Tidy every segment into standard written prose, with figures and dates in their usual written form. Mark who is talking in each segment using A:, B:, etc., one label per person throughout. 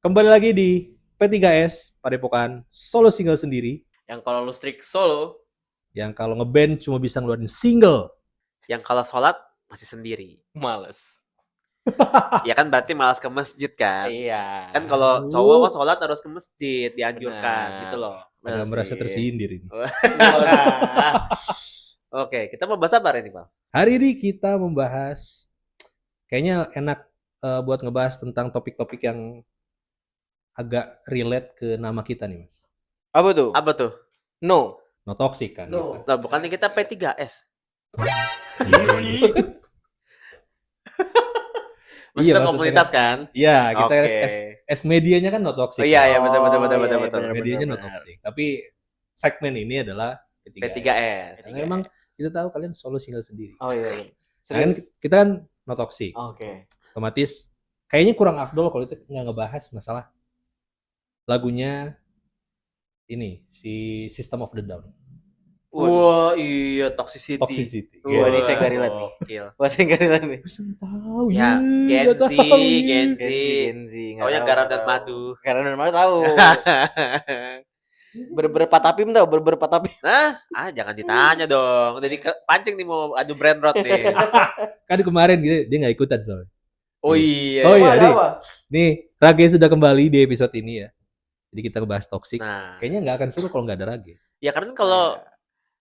A: Kembali lagi di P3S Padepokan Solo Single Sendiri.
B: Yang kalau lu strict solo,
A: Yang kalau ngeband cuma bisa ngeluarin single.
B: yang kalau sholat masih sendiri. Males. Ya kan berarti malas ke masjid kan?
C: Iya.
B: Kan kalau cowok kan sholat harus ke masjid, dianjurkan
C: Benar.
B: gitu loh.
A: Agak
C: Benar
A: merasa
C: sih.
A: tersindir ini.
B: Oke, kita mau bahas apa hari ini, Pak?
A: Hari ini kita membahas, kayaknya enak buat ngebahas tentang topik-topik yang agak relate ke nama kita nih, Mas.
C: Apa tuh?
B: Apa tuh?
C: No.
A: No toxic kan.
C: No.
A: Kita.
B: Nah, bukannya kita P3S. Maksudnya komunitas kan?
A: Iya, kita
B: Oke.
A: S medianya kan no toxic.
B: Oh iya,
A: kan?
B: betul.
C: iya,
B: betul.
C: benar.
A: Medianya no toxic. Tapi segmen ini adalah P3S.
B: P3S.
A: Karena memang kita tahu kalian solo single sendiri.
C: Oh iya.
A: Nah, kan
C: Serius?
A: kita kan no toxic.
C: Oke.
A: Otomatis kayaknya kurang afdol kalau kita nggak ngebahas masalah lagunya ini si System of the Down.
B: Wah, iya, toxicity.
A: Toxicity.
C: Wah,
A: Iya.
C: ini saya nggak relate nih.
B: Gokil.
C: Wah, saya nggak relate nih.
A: Saya nggak tahu
B: Ya,
A: nggak
B: Gen Z,
A: tahu,
B: Gen Z.
C: Gen Z.
B: Taunya garam dan madu.
C: Garam dan madu tahu. Berpatapim tahu, berpatapim.
B: Nah, jangan ditanya dong. Udah dipancing nih mau adu brand road nih.
A: Kan kemarin dia nggak ikutan soalnya.
B: Oh iya.
A: Oh iya,
C: Ada
A: nih.
C: apa?
A: Nih Rage sudah kembali di episode ini ya. Jadi kita ngebahas toxic.
B: Nah,
A: Kayaknya nggak akan seru kalau nggak ada Rage.
B: ya karena kalau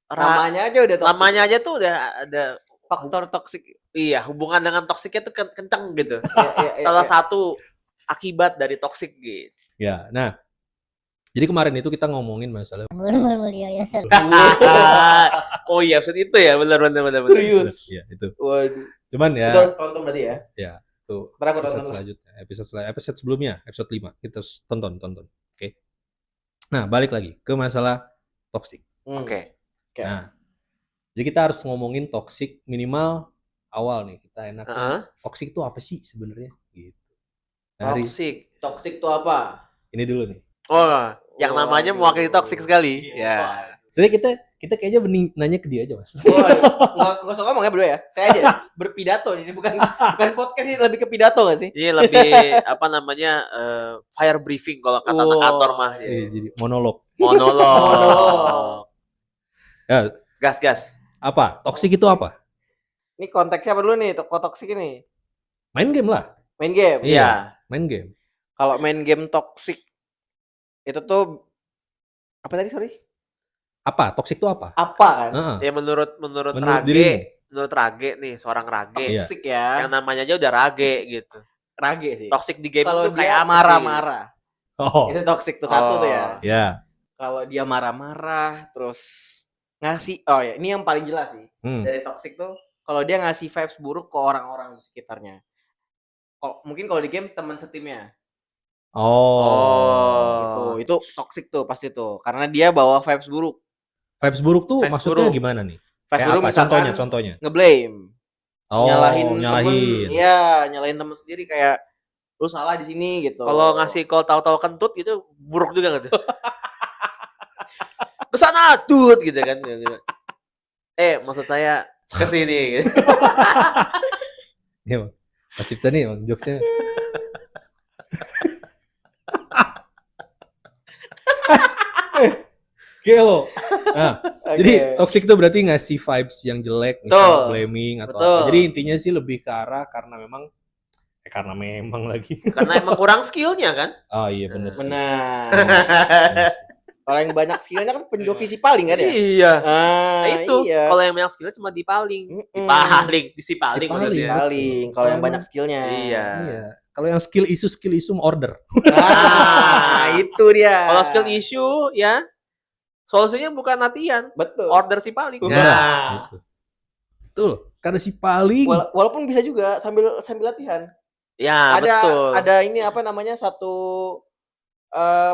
C: Namanya aja udah toxic.
B: lamanya aja tuh udah ada
C: Faktor toxic.
B: iya hubungan dengan toksiknya tuh kenceng gitu.
C: Iya,
B: Salah satu akibat dari toksik gitu.
A: Ya, nah. Jadi kemarin itu kita ngomongin masalah
D: Mulia ya sel.
B: Oh iya, episode itu ya, benar.
C: Serius.
A: ya itu.
C: Waduh.
A: Cuman ya
C: Itu harus tonton berarti ya.
A: tuh
C: Pernah aku
A: episode
C: tonton lah.
A: selanjutnya, episode sebelumnya, episode 5 kita tonton. Oke. Nah, balik lagi ke masalah toxic.
B: Oke.
A: Nah, jadi kita harus ngomongin toxic minimal awal nih. Kita enak.
B: Heeh.
A: Toxic itu apa sih sebenarnya? Gitu. Nah, hari
B: Toksik.
C: Toxic itu apa?
A: ini dulu nih.
B: Oh, yang namanya
C: Waduh.
B: mewakili toksik sekali. Ya.
A: Jadi kita kayaknya mending nanya ke dia aja, Mas.
C: Waduh, nggak usah ngomong ya berdua ya. Saya aja berpidato ini bukan podcast ini lebih ke pidato nggak sih?
B: Ini lebih apa namanya fire briefing kalau kata anak kantor mah.
A: Iya, jadi monolog.
B: Monolog.
A: Ya,
B: Gas.
A: apa? Toxic itu apa?
C: Ini konteksnya apa dulu nih? Kok toxic ini?
A: Main game lah.
C: Main game.
B: Iya.
A: Main game.
C: Kalau main game toxic itu tuh apa tadi sorry?
A: Apa? Toxic itu apa?
C: Apa kan?
A: Heeh.
B: Ya menurut
A: dirimu.
B: menurut Rage nih, seorang Rage.
A: Iya.
C: Toxic ya.
B: Yang namanya aja udah Rage gitu.
C: Rage sih.
B: Toxic di game
C: Kalau
B: itu kayak
C: dia
B: apa
C: marah-marah,
A: Oh.
C: itu toxic tuh satu tuh ya.
A: Ya.
C: Kalau dia marah-marah terus ngasih, oh ya ini yang paling jelas sih dari toxic tuh kalau dia ngasih vibes buruk ke orang-orang di sekitarnya. Mungkin kalau di game teman setimnya.
A: Oh.
C: Itu toxic tuh pasti tuh karena dia bawa vibes buruk.
A: Vibes buruk tuh
B: Vibes
A: maksudnya
B: buruk.
A: gimana nih?
C: Vibes
A: Kayak
C: buruk
A: apa?
C: misalkan
A: Contohnya.
C: ngeblame,
A: Oh,
C: nyalahin.
A: nyalahin.
C: Nyalahin temen sendiri kayak lu salah di sini gitu.
B: Kalau ngasih call tahu-tahu kentut itu buruk juga gitu. Kesana tut gitu kan. Maksud saya kesini gitu.
A: Ya, Bang. Mas Cipta nih, Bang, jokesnya. Gelo. Nah,
C: Oke.
A: jadi toxic itu berarti ngasih vibes yang jelek,
C: Betul.
A: misalnya blaming atau
C: Betul.
A: apa. Jadi intinya sih lebih ke arah karena memang lagi.
B: Karena emang kurang skillnya kan.
A: Oh iya benar sih.
C: Benar.
A: Benar sih.
C: Kalau yang banyak skillnya kan penjoki si paling kan ya?
B: Iya.
C: Ah,
B: Nah itu
C: iya.
B: kalau yang banyak skillnya cuma dipaling.
C: Mm-mm.
B: Disipaling
A: Si
B: maksudnya.
C: Paling kalau yang banyak skillnya.
B: Iya.
A: Iya. Kalau yang skill isu order.
C: Nah, itu dia.
B: Kalau skill issue ya solusinya bukan latihan,
C: betul.
B: order si paling.
C: Nah.
A: Gitu. Betul. Karena si paling.
C: Walaupun bisa juga sambil latihan.
B: Ya, betul.
C: Ada ini apa namanya satu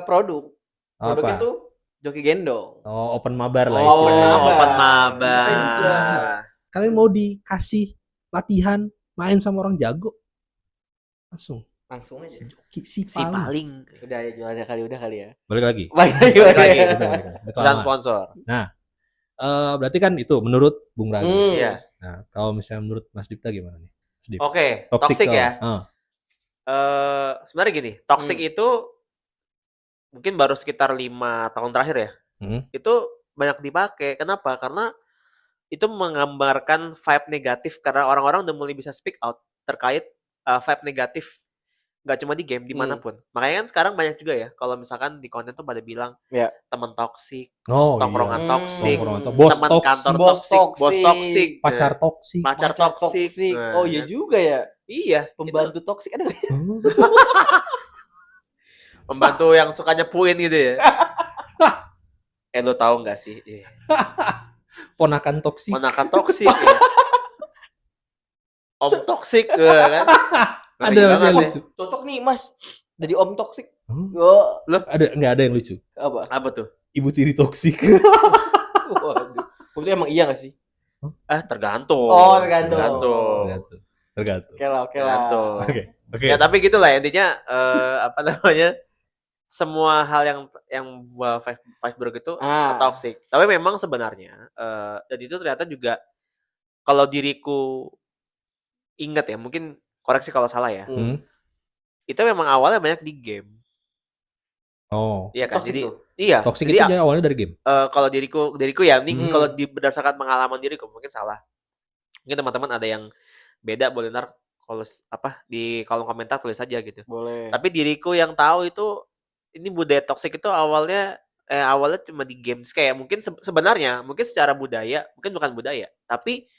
C: produk. Produknya
A: Apa?
C: tuh joki gendong.
A: Oh, open mabar lah
B: Oh,
A: istilahnya.
B: open mabar.
C: Bisa juga.
A: Kalian mau dikasih latihan main sama orang jago? Langsung
C: Langsung aja.
A: si
B: Si paling.
C: Udah ya jualnya udah kali ya.
A: Balik lagi.
C: Balik lagi.
B: Balik lagi.
A: Itu
B: Pesan
A: aman.
B: sponsor.
A: Berarti kan itu menurut Bung Ragi.
C: Hmm.
B: Iya.
A: Nah, kalau misalnya menurut Mas Dipta gimana nih? Mas Dip?
B: Oke,
A: Toxic
B: toxic
A: tuh
B: ya.
A: apa?
B: Sebenarnya gini, toxic itu mungkin baru sekitar 5 tahun terakhir ya. Itu banyak dipakai. Kenapa? Karena itu menggambarkan vibe negatif karena orang-orang udah mulai bisa speak out terkait vibe negatif. Nggak cuma di game, dimanapun. Makanya kan sekarang banyak juga ya, kalau misalkan di konten tuh pada bilang teman toksik, tongkrongan toksik,
A: bos
B: teman
A: toksik,
B: kantor toksik, bos toksik,
A: pacar toksik.
B: pacar toksik.
C: Oh iya juga ya.
B: Iya,
C: Pembantu toksik ada nggak?
B: pembantu yang suka nyepuin gitu ya. Lo tahu nggak sih?
A: Ponakan toksik.
B: Ponakan toksik. Ya. Om toksik kan?
A: Ada masih yang lucu.
C: Cocok nih Mas. Jadi om toksik.
A: Loh, nggak ada yang lucu.
B: Apa tuh?
A: Ibu tiri toksik.
C: Waduh. Itu emang iya nggak sih?
B: Tergantung.
C: Oh, tergantung. Oke lah.
A: Oke.
B: Ya tapi gitulah intinya apa namanya? Semua hal yang Facebook itu toxic. Tapi memang sebenarnya dan itu ternyata juga kalau diriku ingat ya, mungkin koreksi kalau salah ya. Itu memang awalnya banyak di game. Oh. Iya kan?
C: Toxic
B: jadi
C: tuh.
B: iya.
A: Toxic
B: jadi
A: itu awalnya dari game.
B: Kalau diriku ya, ini kalau berdasarkan pengalaman diriku mungkin salah. Mungkin teman-teman ada yang beda, boleh ntar kalau di kolom komentar tulis aja gitu.
C: Boleh.
B: Tapi diriku yang tahu itu ini budaya toksik itu awalnya cuma di games kayak mungkin sebenarnya mungkin secara budaya mungkin bukan budaya tapi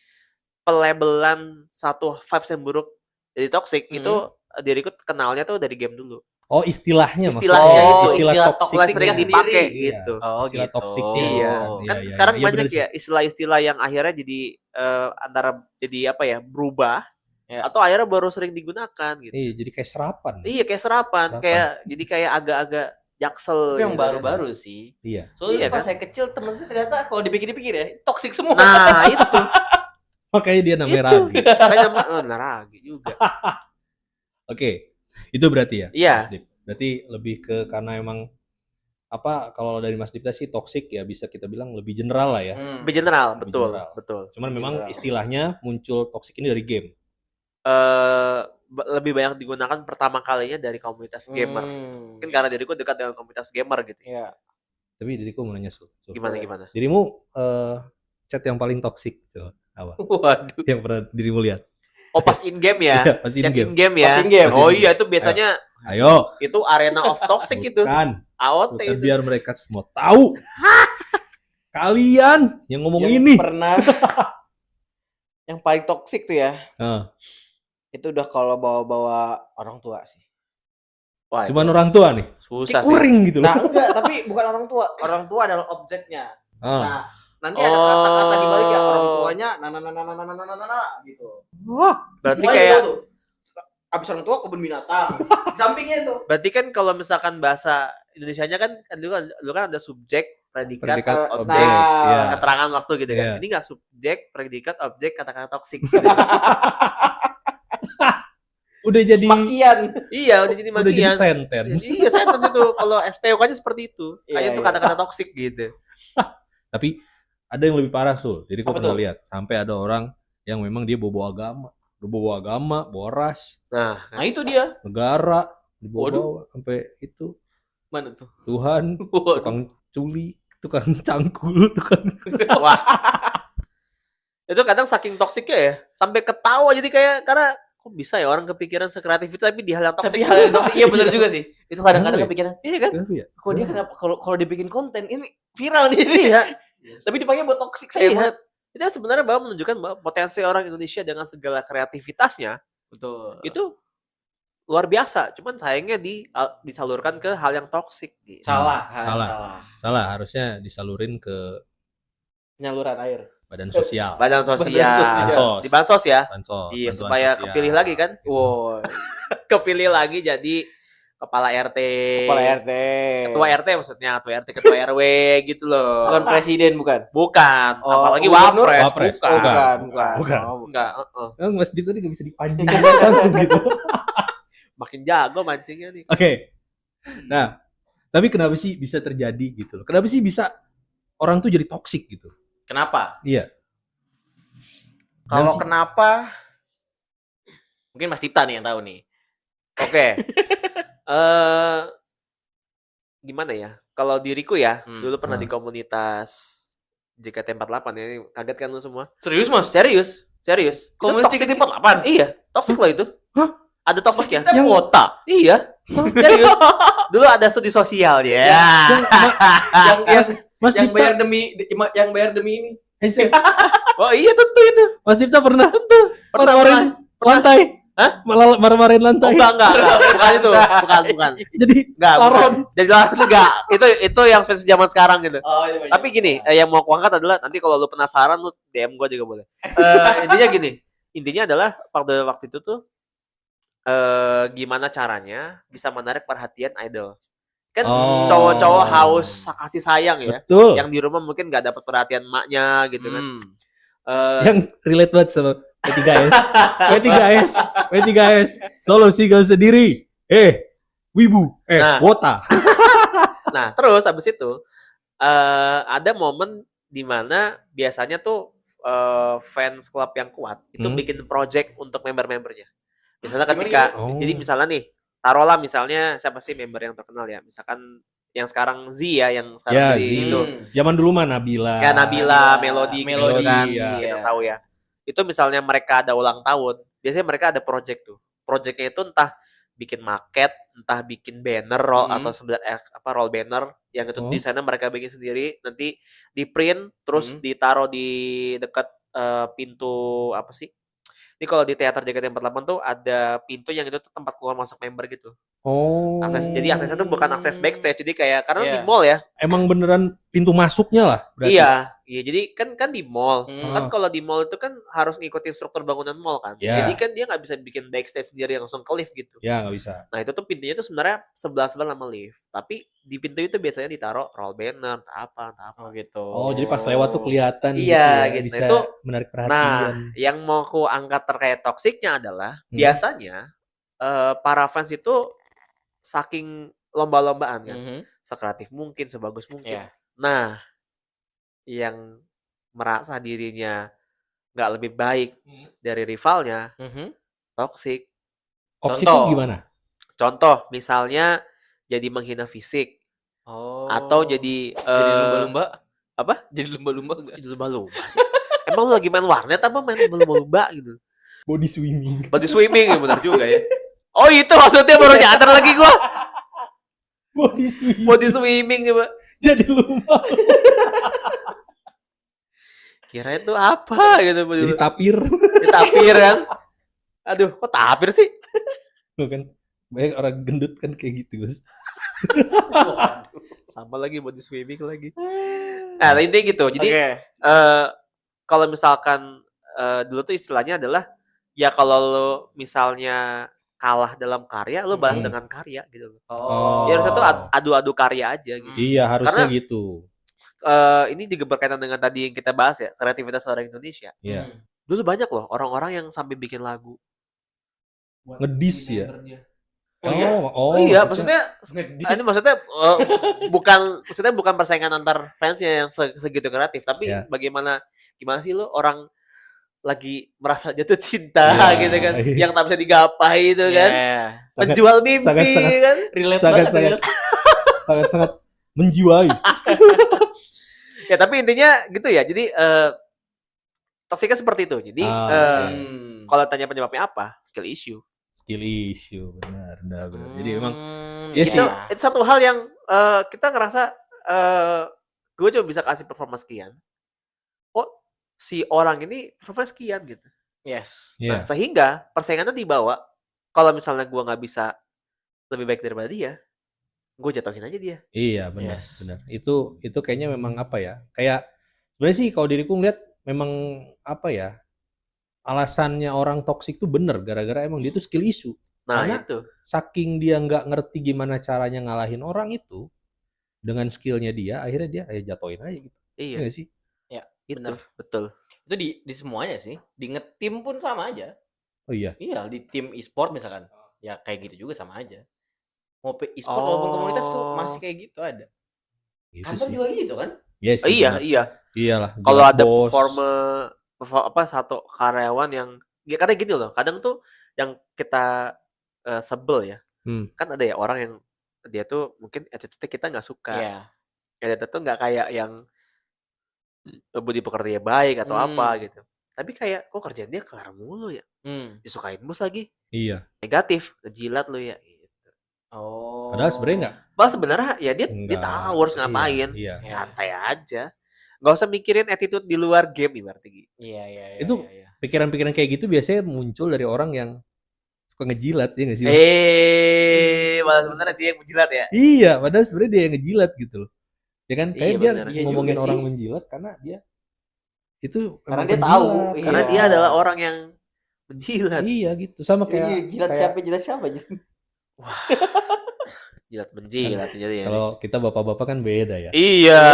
B: pelabelan satu vibes yang buruk jadi toksik itu diriku kenalnya tuh dari game dulu.
A: Oh istilahnya
B: istilah toksik sering dipakai gitu.
C: Oh
A: istilah
C: gitu.
A: toksik.
B: Iya. Kan sekarang banyak ya istilah-istilah yang akhirnya jadi antara jadi apa ya berubah. Atau akhirnya baru sering digunakan gitu.
A: Iya, jadi kayak serapan.
B: Iya, kayak serapan. Jadi kayak agak-agak jaksel.
C: Tapi yang baru-baru sih.
A: Iya.
C: Soalnya pas saya kecil temen saya ternyata kalau dipikir-pikir ya toksik semua.
B: Nah itu.
A: Makanya dia namanya Ragi.
B: Saya nama Ragi juga.
A: Oke, itu berarti ya.
B: Iya.
A: Mas Dip. Berarti lebih ke karena emang kalau dari Mas Dipta sih toksik ya bisa kita bilang lebih general lah ya.
B: Lebih general, betul.
A: Cuman memang istilahnya muncul toksik ini dari game.
B: Lebih banyak digunakan pertama kalinya dari komunitas gamer. Mungkin karena diriku dekat dengan komunitas gamer gitu.
C: Iya.
A: Tapi diriku mau nanya
B: Gimana?
A: Dirimu chat yang paling toksik apa?
C: Waduh.
A: Yang pernah dirimu lihat?
B: Oh pas in game ya?
A: Pas in game
B: ya? Oh iya itu biasanya.
A: Ayo.
B: Itu arena of toxic itu. AOT itu.
A: Biar mereka semua tahu. Kalian yang ngomong ini.
C: Pernah. Yang paling toksik tuh ya. Itu udah kalau bawa-bawa orang tua sih.
A: Wah, cuman orang tua nih.
B: Susah sih.
A: Kuring gitu loh.
C: Nah, enggak, tapi bukan orang tua. Orang tua adalah objeknya. Nah, nanti ada kata-kata di balik ya orang tuanya gitu.
B: Berarti kayak
C: abis orang tua kebun binatang. Di sampingnya itu.
B: Berarti kan kalau misalkan bahasa Indonesianya kan dulu kan ada subjek, predikat objek, keterangan waktu gitu kan. Ini enggak subjek, predikat, objek, kata-kata toksik.
A: Udah jadi
C: makian.
B: Iya, udah jadi makian.
A: Udah jadi sentence.
B: Iya, sentence itu. Kalau SPOK-nya seperti itu. Kayak itu kata-kata toksik gitu.
A: Tapi ada yang lebih parah tuh. Jadi aku pernah lihat sampai ada orang yang memang dia bawa agama, bawa ras.
B: Nah
C: itu dia.
A: Negara dibawa sampai itu.
C: Mana tuh?
A: Tuhan, tukang culi, tukang cangkul, tukang.
B: Wah. Itu kadang saking toksiknya ya, sampai ketawa jadi kayak karena kok bisa ya orang kepikiran sekreatif itu tapi di hal yang toksik.
C: Iya benar juga sih. Itu kadang-kadang kepikiran.
B: Iya kan?
C: Kok dia kenapa kalau dibikin konten ini viral nih. Iya. Tapi dipakai buat toksik saya banget.
B: Itu sebenarnya bahwa menunjukkan bahwa potensi orang Indonesia dengan segala kreativitasnya itu luar biasa. Cuman sayangnya disalurkan ke hal yang toksik. Gitu.
C: Salah.
A: Harusnya disalurin ke
C: penyaluran air.
A: Badan sosial.
B: Di bansos ya. Iya, supaya
A: sosial.
B: kepilih lagi kan.
C: Wow.
B: Kepilih lagi jadi kepala RT. Ketua RT maksudnya, ketua RW gitu loh.
C: Bukan presiden bukan.
B: Apalagi wapres.
A: Bukan.
B: Enggak,
A: Mas Dip tadi enggak bisa dipancing langsung gitu.
B: Makin jago mancingnya nih.
A: Oke. Nah, tapi kenapa sih bisa terjadi gitu loh? Kenapa sih bisa orang tuh jadi toksik gitu?
C: Kenapa?
A: Iya.
C: Kalau kenapa? Mungkin Mas Dipta nih yang tahu nih.
B: Oke. Gimana ya? Kalau diriku ya, dulu pernah di komunitas JKT48 ya. Kaget kan lu semua?
C: Serius, Mas?
B: Serius.
C: Komunitas JKT48?
B: Iya, toxic loh itu.
A: Hah?
B: Ada toksiknya.
C: Yang wota.
B: Iya. Serius. Dulu ada studi sosial dia.
C: Ya.
A: Mas
C: yang
A: Dipta,
C: bayar demi ini.
B: Oh iya tentu itu.
A: Mas Dipta pernah
B: Pernah.
A: lantai.
B: Hah?
A: Malah marah-marahin
B: Oh,
A: lantai.
B: enggak. Bukan itu. Bukan.
A: Jadi
B: Enggak.
A: laron.
B: Jadi jelas enggak. Itu yang spesies zaman sekarang gitu.
C: Oh, iya,
B: Tapi gini, yang mau aku angkat adalah nanti kalau lu penasaran lu DM gua juga boleh. Intinya gini. Intinya adalah pada waktu itu tuh gimana caranya bisa menarik perhatian idol. Kan cowok-cowok haus kasih sayang ya.
A: Betul.
B: Yang di rumah mungkin nggak dapat perhatian maknya gitu kan.
A: Yang relate banget sama W3S. W3S. Solo single sendiri. Wibu.
B: Nah.
A: Wota.
B: Nah, terus habis itu ada momen di mana biasanya tuh fans club yang kuat itu bikin project untuk member-membernya. Misalnya ketika jadi misalnya nih, taruhlah misalnya siapa sih member yang terkenal ya? Misalkan yang sekarang Z ya, yang sekarang jadi itu.
A: Zaman dulu mah Nabila.
B: Kayak Nabila, Melody kan,
A: ya.
B: Kita tahu ya. Itu misalnya mereka ada ulang tahun, biasanya mereka ada project tuh. Projectnya itu entah bikin maket, entah bikin banner atau sebenarnya roll banner yang itu desainnya mereka bikin sendiri, nanti di print terus ditaruh di dekat pintu apa sih? Ini kalau di teater JKT48 tuh ada pintu yang itu tuh tempat keluar masuk member gitu. Jadi aksesnya tuh bukan akses backstage, jadi kayak karena di mall ya.
A: Emang beneran pintu masuknya lah berarti.
B: Iya, jadi kan di mall. Kan kalau di mall itu kan harus ngikutin struktur bangunan mall kan. Jadi kan dia nggak bisa bikin backstage sendiri langsung ke lift gitu.
A: Ya, nggak bisa.
B: Nah, itu tuh pintunya tuh sebenarnya sebelah sama lift. Tapi di pintu itu biasanya ditaruh roll banner, entah apa.
C: Oh gitu.
A: Oh, jadi pas lewat tuh kelihatan
B: iya,
A: gitu.
B: Bisa
A: itu menarik perhatian.
B: Nah, yang mau aku angkat terkait toksiknya adalah biasanya para fans itu saking lomba-lombaan kan, sekreatif mungkin, sebagus mungkin. Nah, yang merasa dirinya nggak lebih baik dari rivalnya, toksik.
A: Toksik itu gimana?
B: Contoh, misalnya jadi menghina fisik, atau jadi
C: lumba-lumba.
B: Apa?
C: Jadi lumba-lumba enggak?
B: Jadi lumba-lumba sih. Emang lu lagi main warnet apa main lumba-lumba gitu?
A: Body swimming
B: ya benar juga ya. Oh itu maksudnya baru nyadar lagi gua. Body swimming coba.
A: Jadi lumba.
B: Kirain tuh apa gitu.
A: Jadi tapir.
B: Jadi tapir kan. Aduh, kok tapir sih?
A: Kan banyak orang gendut kan kayak gitu, Mas.
B: Sama lagi body swimming lagi. Nah, intinya gitu. Jadi kalau misalkan dulu tuh istilahnya adalah ya kalau lo misalnya kalah dalam karya, lo balas dengan karya gitu loh. Ya harusnya tuh adu-adu karya aja gitu.
A: Iya, harusnya
B: karena,
A: gitu.
B: Ini juga berkaitan dengan tadi yang kita bahas ya, kreativitas orang Indonesia.
A: Iya.
B: Dulu banyak loh orang-orang yang sampai bikin lagu.
A: Ngedis ya.
B: Iya, maksudnya ini maksudnya bukan persaingan antar fansnya yang segitu kreatif, tapi gimana sih lo orang lagi merasa jatuh cinta gitu kan, yang tak bisa digapai itu kan, menjual mimpi kan,
A: sangat menjiwai.
B: Ya tapi intinya gitu ya, jadi toksiknya seperti itu. Jadi kalau tanya penyebabnya apa, skill issue,
A: benar. Jadi emang
B: itu satu hal yang kita ngerasa gue cuma bisa kasih performa sekian. Oh, si orang ini performa sekian gitu.
C: Yes.
B: Nah, sehingga persaingannya dibawa. Kalau misalnya gue nggak bisa lebih baik daripada dia, gue jatuhin aja dia.
A: Iya, benar. Itu kayaknya memang apa ya? Kayak sebenarnya sih kalau diriku ngeliat memang apa ya? Alasannya orang toksik tuh bener gara-gara emang dia tuh skill issue.
B: Nah,
A: karena
B: itu.
A: Saking dia nggak ngerti gimana caranya ngalahin orang itu dengan skillnya dia, akhirnya dia jatuhin aja gitu.
B: Iya
A: sih.
C: Ya,
B: itu betul.
C: Itu di semuanya sih. Di ngetim pun sama aja.
A: Oh iya.
C: Iya, di tim e-sport misalkan. Ya kayak gitu juga sama aja. Mau e-sport maupun komunitas tuh masih kayak gitu ada. Kantor juga gitu kan?
A: Yes,
B: iya.
A: Iyalah.
B: Kalau ada satu karyawan yang ya kadang gini loh, kadang tuh yang kita sebel ya. Kan ada ya orang yang dia tuh mungkin attitude-nya kita nggak suka.
C: Iya.
B: Ya dia tuh nggak kayak yang budi pekerja baik atau apa gitu. Tapi kayak kok kerjaan dia kelar mulu ya. Disukain bos lagi.
A: Iya.
B: Negatif, ngejilat lu ya gitu.
C: Oh.
A: Padahal sebenarnya enggak.
B: Bah sebenarnya ya dia tahu harus ngapain.
A: Iya.
B: Santai aja. Nggak usah mikirin attitude di luar game ibaratnya.
C: Iya.
A: Itu pikiran-pikiran kayak gitu biasanya muncul dari orang yang suka ngejilat ya nggak sih?
B: Malah sebenarnya dia yang menjilat ya.
A: Iya, padahal sebenarnya dia yang ngejilat gitu loh. Ya kan? Kayak dia ngomongin orang
C: sih.
A: Menjilat karena dia itu
C: karena dia tahu.
B: Karena dia adalah orang yang menjilat.
A: Iya gitu. Sama kayak
C: jilat siapa?
B: Wah. Jilat menjilat jadi ya.
A: Kalau kita bapak-bapak kan beda ya.
B: Iya.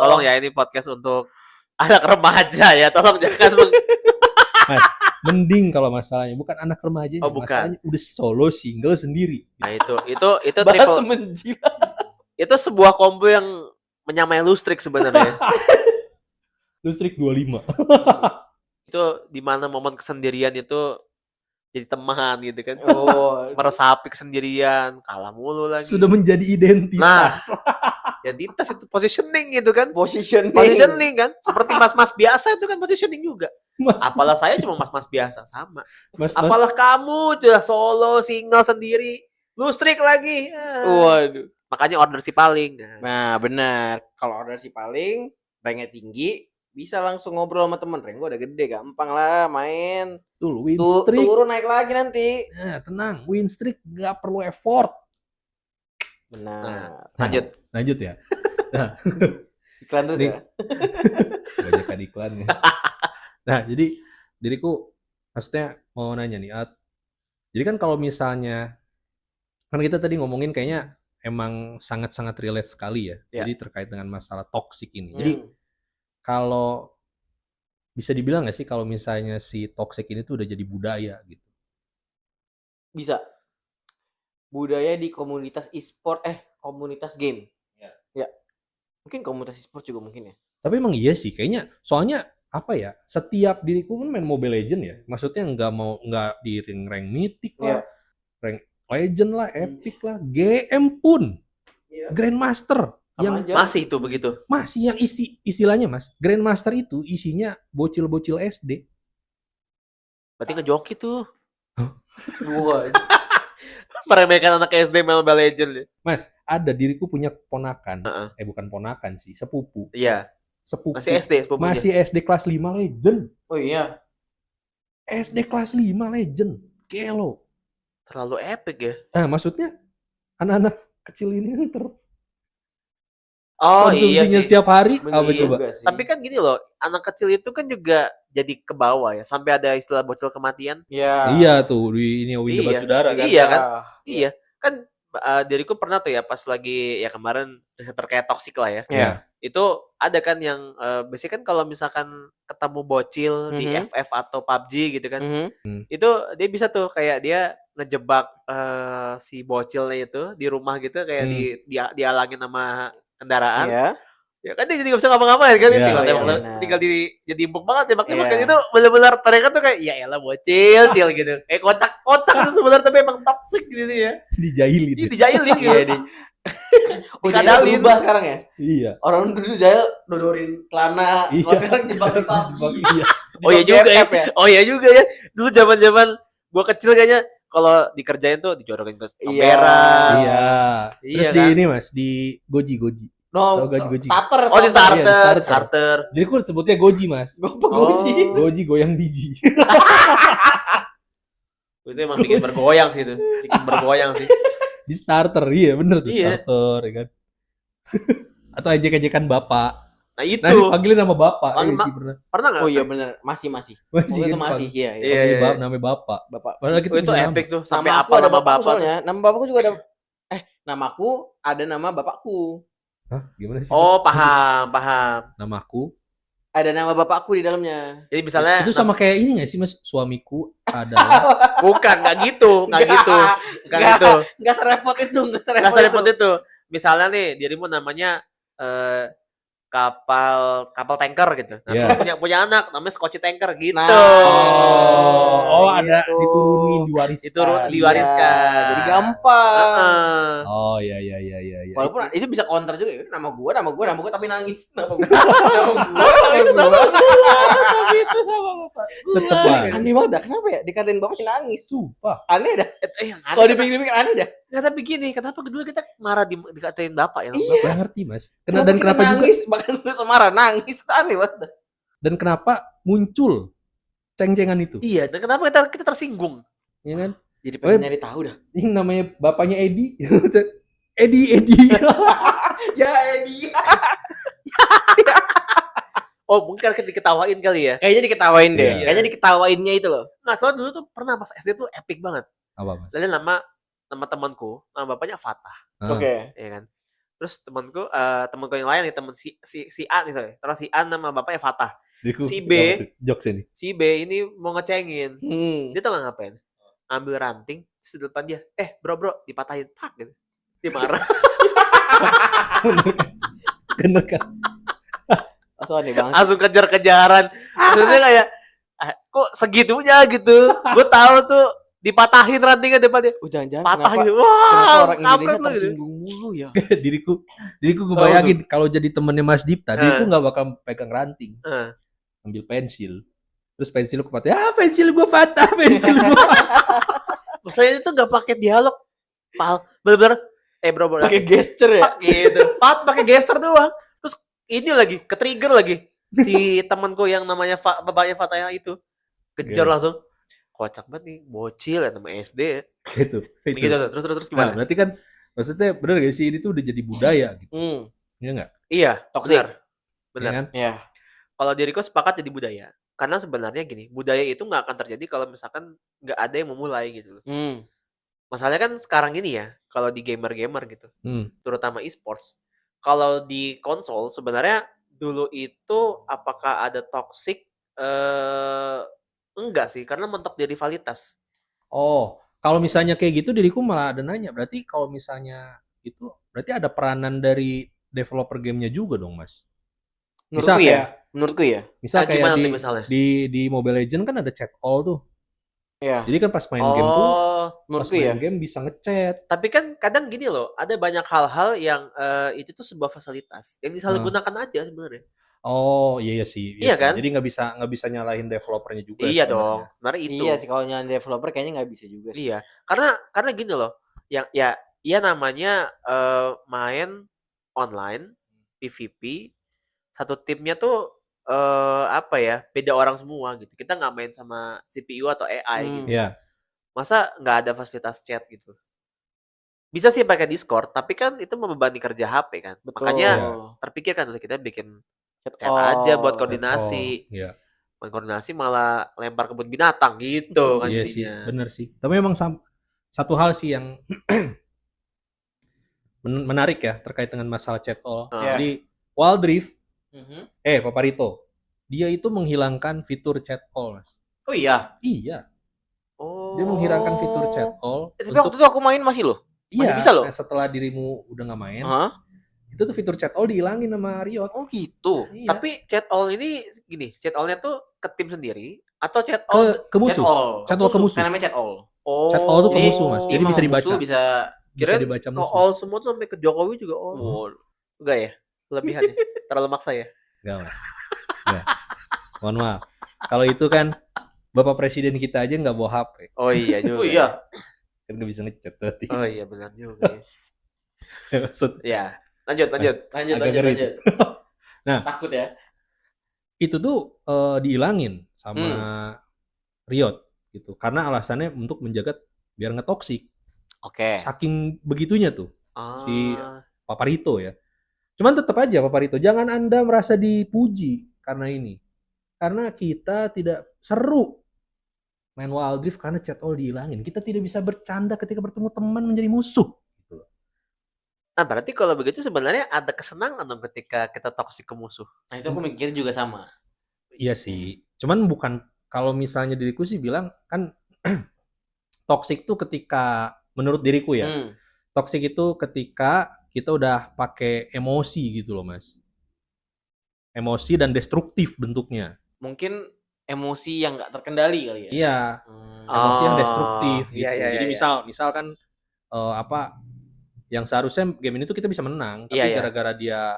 B: Tolong ya ini podcast untuk anak remaja ya. Tolong jangan
A: Mas, mending kalau masalahnya bukan anak remajanya, masalahnya udah solo single sendiri.
B: Nah itu triple
C: menjilat.
B: Itu sebuah combo yang menyamai Lustrik sebenarnya.
A: Lustrik 25.
B: Itu di mana momen kesendirian itu jadi teman gitu kan. Meresapi kesendirian, kalah mulu lagi.
A: Sudah menjadi identitas.
B: Nah, identitas itu positioning gitu kan.
C: Positioning
B: kan. Seperti mas-mas biasa itu kan positioning juga. Apalah saya cuma mas-mas biasa sama. Apalah kamu sudah solo, single sendiri, Lustrik lagi.
C: Waduh.
B: Makanya order si paling.
C: Nah, benar. Kalau order si paling, ranknya tinggi, bisa langsung ngobrol sama temen. Rank gue udah gede, gampang lah main. Turun naik lagi nanti.
A: Nah, tenang, win streak gak perlu effort.
C: Benar.
B: Lanjut
A: ya.
C: Nah. Iklan terus ya.
A: Banyak iklannya. Nah, jadi diriku maksudnya mau nanya nih, jadi kan kalau misalnya kan kita tadi ngomongin kayaknya emang sangat-sangat relate sekali ya. Jadi terkait dengan masalah toksik ini. Jadi kalau bisa dibilang nggak sih kalau misalnya si toxic ini tuh udah jadi budaya gitu?
C: Bisa. Budaya di komunitas e-sport, komunitas game. Ya. Mungkin komunitas e-sport juga mungkin ya.
A: Tapi emang iya sih, kayaknya soalnya apa ya? Setiap diriku kan main Mobile Legend ya. Maksudnya nggak di rank mythic lah, rank legend lah, epic lah, GM pun, Grandmaster. Yang
B: masih itu begitu.
A: Masih yang istilahnya Mas, Grandmaster itu isinya bocil-bocil SD.
B: Berarti ngejoki tuh. Meremehkan anak SD main Mobile Legends.
A: Mas, ada diriku punya ponakan. Bukan ponakan sih, sepupu.
B: Iya.
A: Sepupu.
B: Masih SD sepupunya.
A: Masih SD kelas 5 Legend.
C: Oh iya.
A: SD kelas 5 Legend. Gelo.
B: Terlalu epic ya.
A: Nah, maksudnya anak-anak kecil ini kan
B: iya sih.
A: setiap hari apa coba?
B: Tapi kan gini loh, anak kecil itu kan juga jadi ke bawah ya, sampai ada istilah bocil kematian.
A: Iya tuh di ini Winda Basudara kan.
B: Iya kan? Iya. Kan diriku pernah tuh ya pas lagi ya kemarin riset terkait toksik lah ya. Itu ada kan yang biasanya kan kalau misalkan ketemu bocil di FF atau PUBG gitu kan. Itu dia bisa tuh kayak dia ngejebak si bocilnya itu di rumah gitu kayak dialangin sama kendaraan. Ya kan dia jadi gak bisa ngapa-ngapain kan, tinggal jadi empuk banget tembak-tembak kan. Itu benar-benar mereka tuh kayak ya elah bocil gitu. Kocak itu sebenarnya tapi emang toksik gitu ya.
A: Dijailin
B: gitu.
C: Dikadalin berubah sekarang ya?
A: Iya.
C: Orang dulu jahil dodorin celana, kalau sekarang jebak PUBG.
B: Oh iya juga ya. Dulu zaman-zaman gua kecil kayaknya kalau dikerjain tuh dijorokin ke kamera.
A: Iya. Terus di ini Mas, di Goji.
C: No,
B: starter.
A: Oh, di starter.
B: Starter.
A: Jadi aku sebutnya Goji, Mas. Goji goyang biji.
B: Itu emang bikin bergoyang sih itu.
A: Di starter, iya bener tuh starter, ya kan. Atau ejek-ejekan bapak.
B: Nah itu.
A: Nah, dipanggilin nama bapak.
B: Pernah nggak?
C: Oh iya bener, masih. Itu masih,
A: iya. Namanya bapak.
B: Itu epic tuh. Sampai
C: apa
B: nama
C: bapak?
B: Soalnya.
C: Nama bapakku juga ada. Namaku ada nama bapakku.
A: Hah? Gimana sih?
B: Oh, paham.
A: Namaku
C: ada nama bapakku di dalamnya.
B: Jadi misalnya
A: itu sama kayak ini nggak sih Mas? Suamiku adalah.
B: Bukan, nggak gitu.
C: Nggak serepot itu.
B: Misalnya nih dirimu namanya kapal tanker gitu. Nah,
A: Iya.
B: terus punya anak namanya Scotchy Tanker gitu.
A: Ada
C: gitu.
A: diturunin, diwariskan.
B: Itu diwariskan.
C: Jadi gampang.
A: Oh iya.
C: Walaupun itu bisa counter juga ya. Nama gua tapi nangis. Nama gua. Tapi itu nama bapak.
A: Tetep aja.
C: Aneh banget dah. Kenapa ya dikatain bapaknya nangis?
A: Sumpah.
C: Aneh dah.
B: Kalau
C: Kalau dipikir-pikir aneh dah.
B: nggak, tapi gini, kenapa dulu kita marah dikatain bapak ya?
C: Iya.
A: Gak ngerti, Mas.
C: Kenapa
A: Kenapa
C: nangis?
A: juga
C: Bahkan lu marah nangis. Aneh banget dah.
A: dan kenapa muncul ceng-cengan itu?
B: Iya, dan kenapa kita tersinggung?
A: Ya kan?
C: Jadi pengen nyari tahu dah.
A: Ini namanya bapaknya Edi. Edi.
C: Ya Edi.
B: Oh, mungkin diketawain kali ya.
C: Kayaknya diketawain deh.
A: Iya.
C: Kayaknya diketawainnya itu loh.
B: Nah, soalnya dulu tuh pernah pas SD tuh epic banget.
A: Apa, Mas?
B: Lalu nama temanku, nama bapaknya Fatah,
C: Oke.
B: ya kan. Terus temanku yang lain nih, teman si A nih, sorry. Terus si A nama bapaknya Fatah. Si B,
A: jokes ini.
B: Si B ini mau ngecengin. Dia tau gak ngapain? Ambil ranting, terus di depan dia, bro, dipatahin, pak gitu. Dia marah.
A: Bener kan?
C: Itu aneh banget.
B: Langsung kejar-kejaran. Maksudnya kayak, kok segitunya gitu. Gue tahu tuh dipatahin rantingnya depannya.
C: Jangan-jangan
B: Patah
C: kenapa,
B: gitu.
C: kenapa
B: Wah,
C: orang Indonesia
B: kampret lu gitu.
C: tersinggung mulu ya?
A: diriku gue bayangin kalau jadi temennya Mas Dipta, diriku nggak bakal pegang ranting, ambil pensil, terus pensil lu kepatah, pensil gue patah, pensil gue.
B: Maksudnya itu nggak pakai dialog, pal, bener-bener, bro,
C: Pakai gesture ya?
B: pak gitu, pakai gesture doang. Terus ini lagi, ke-trigger lagi si temanku yang namanya bapaknya Fataya itu, kejar langsung. Kocak banget nih, bocil ya nama SD ya.
A: Gitu.
B: Terus gimana?
A: Nah, berarti kan maksudnya bener gak sih, ini tuh udah jadi budaya gitu. Iya enggak?
B: Iya, benar.
A: Kan?
C: Iya.
B: Kalau diriku sepakat jadi budaya. Karena sebenarnya gini, budaya itu nggak akan terjadi kalau misalkan nggak ada yang memulai gitu loh. Masalahnya kan sekarang ini ya, kalau di gamer-gamer gitu, terutama e-sports, kalau di konsol sebenarnya dulu itu apakah ada toxic? Enggak sih, karena mentok di rivalitas.
A: Oh, kalau misalnya kayak gitu diriku malah ada nanya, berarti kalau misalnya itu berarti ada peranan dari developer gamenya juga dong, Mas.
C: Menurutku ya.
A: Misal kayak
B: misalnya?
A: di Mobile Legends kan ada chat all tuh.
C: Iya.
A: Jadi kan pas main game tuh,
C: menurutku ya,
A: game bisa ngechat.
B: Tapi kan kadang gini loh, ada banyak hal-hal yang itu tuh sebuah fasilitas yang disalahgunakan aja sebenarnya.
A: Oh iya sih.
B: Iya kan?
A: Jadi nggak bisa nyalahin developernya juga.
B: Iya dong, sebenarnya itu.
C: Iya sih, kalau nyalahin developer kayaknya nggak bisa juga sih.
B: Iya, karena gini loh, yang ya namanya main online PVP, satu timnya tuh apa ya, beda orang semua gitu. Kita nggak main sama CPU atau AI gitu.
A: Iya.
B: Masa nggak ada fasilitas chat gitu? Bisa sih pakai Discord, tapi kan itu membebani kerja HP kan.
C: Betul.
B: Makanya terpikir kan kita bikin chat aja buat koordinasi.
A: Iya.
B: Buat koordinasi malah lempar kebun binatang gitu kan
A: Iya
B: jadinya.
A: sih, bener sih. Tapi memang satu hal sih yang menarik ya terkait dengan masalah chat all. Jadi Wild Rift, Paparito, dia itu menghilangkan fitur chat all, Mas.
C: Oh iya?
A: Iya.
B: Oh.
A: Dia menghilangkan fitur chat all.
C: Tapi waktu itu aku main masih loh. Masih
A: Iya,
C: bisa loh.
A: Setelah dirimu udah nggak main, itu tuh fitur chat all dihilangin sama Riot.
C: Oh gitu.
B: Iya. Tapi chat all ini gini, chat all-nya tuh ke tim sendiri atau chat all
A: ke musuh? Chat all ke musuh.
C: Kan namanya chat all.
B: Oh.
A: Chat all tuh ke musuh, Mas. Jadi bisa dibaca.
C: Bisa
A: dibaca musuh.
B: Ke all semua tuh sampai ke Jokowi juga all. Enggak ya? Kelebihan ya? Terlalu maksa ya?
A: Enggak, Mas. Enggak. Mohon maaf. Kalau itu kan Bapak Presiden kita aja nggak bawa HP.
B: Oh iya juga.
C: Oh iya.
A: Kan nggak bisa ngechat berarti.
B: Oh iya benar juga ya. Lanjut.
A: Nah,
C: takut ya.
A: Itu tuh dihilangin sama Riot gitu. Karena alasannya untuk menjaga biar nggak toksik.
C: Oke.
A: Saking begitunya tuh si Paparito ya. Cuman tetap aja Paparito, jangan Anda merasa dipuji karena ini. Karena kita tidak seru main Wild Rift karena chat all dihilangin. Kita tidak bisa bercanda ketika bertemu teman menjadi musuh. Gitu.
B: Nah berarti kalau begitu sebenarnya ada kesenangan dong ketika kita toksik ke musuh.
C: Nah itu aku mikir juga sama.
A: Iya sih. Cuman bukan, kalau misalnya diriku sih bilang kan toksik tuh ketika, menurut diriku ya, toksik itu ketika kita udah pakai emosi gitu loh, Mas. emosi dan destruktif bentuknya.
C: Mungkin emosi yang nggak terkendali kali ya.
A: Iya. Emosi yang destruktif gitu. Jadi misal kan yang seharusnya game ini tuh kita bisa menang, tapi gara-gara dia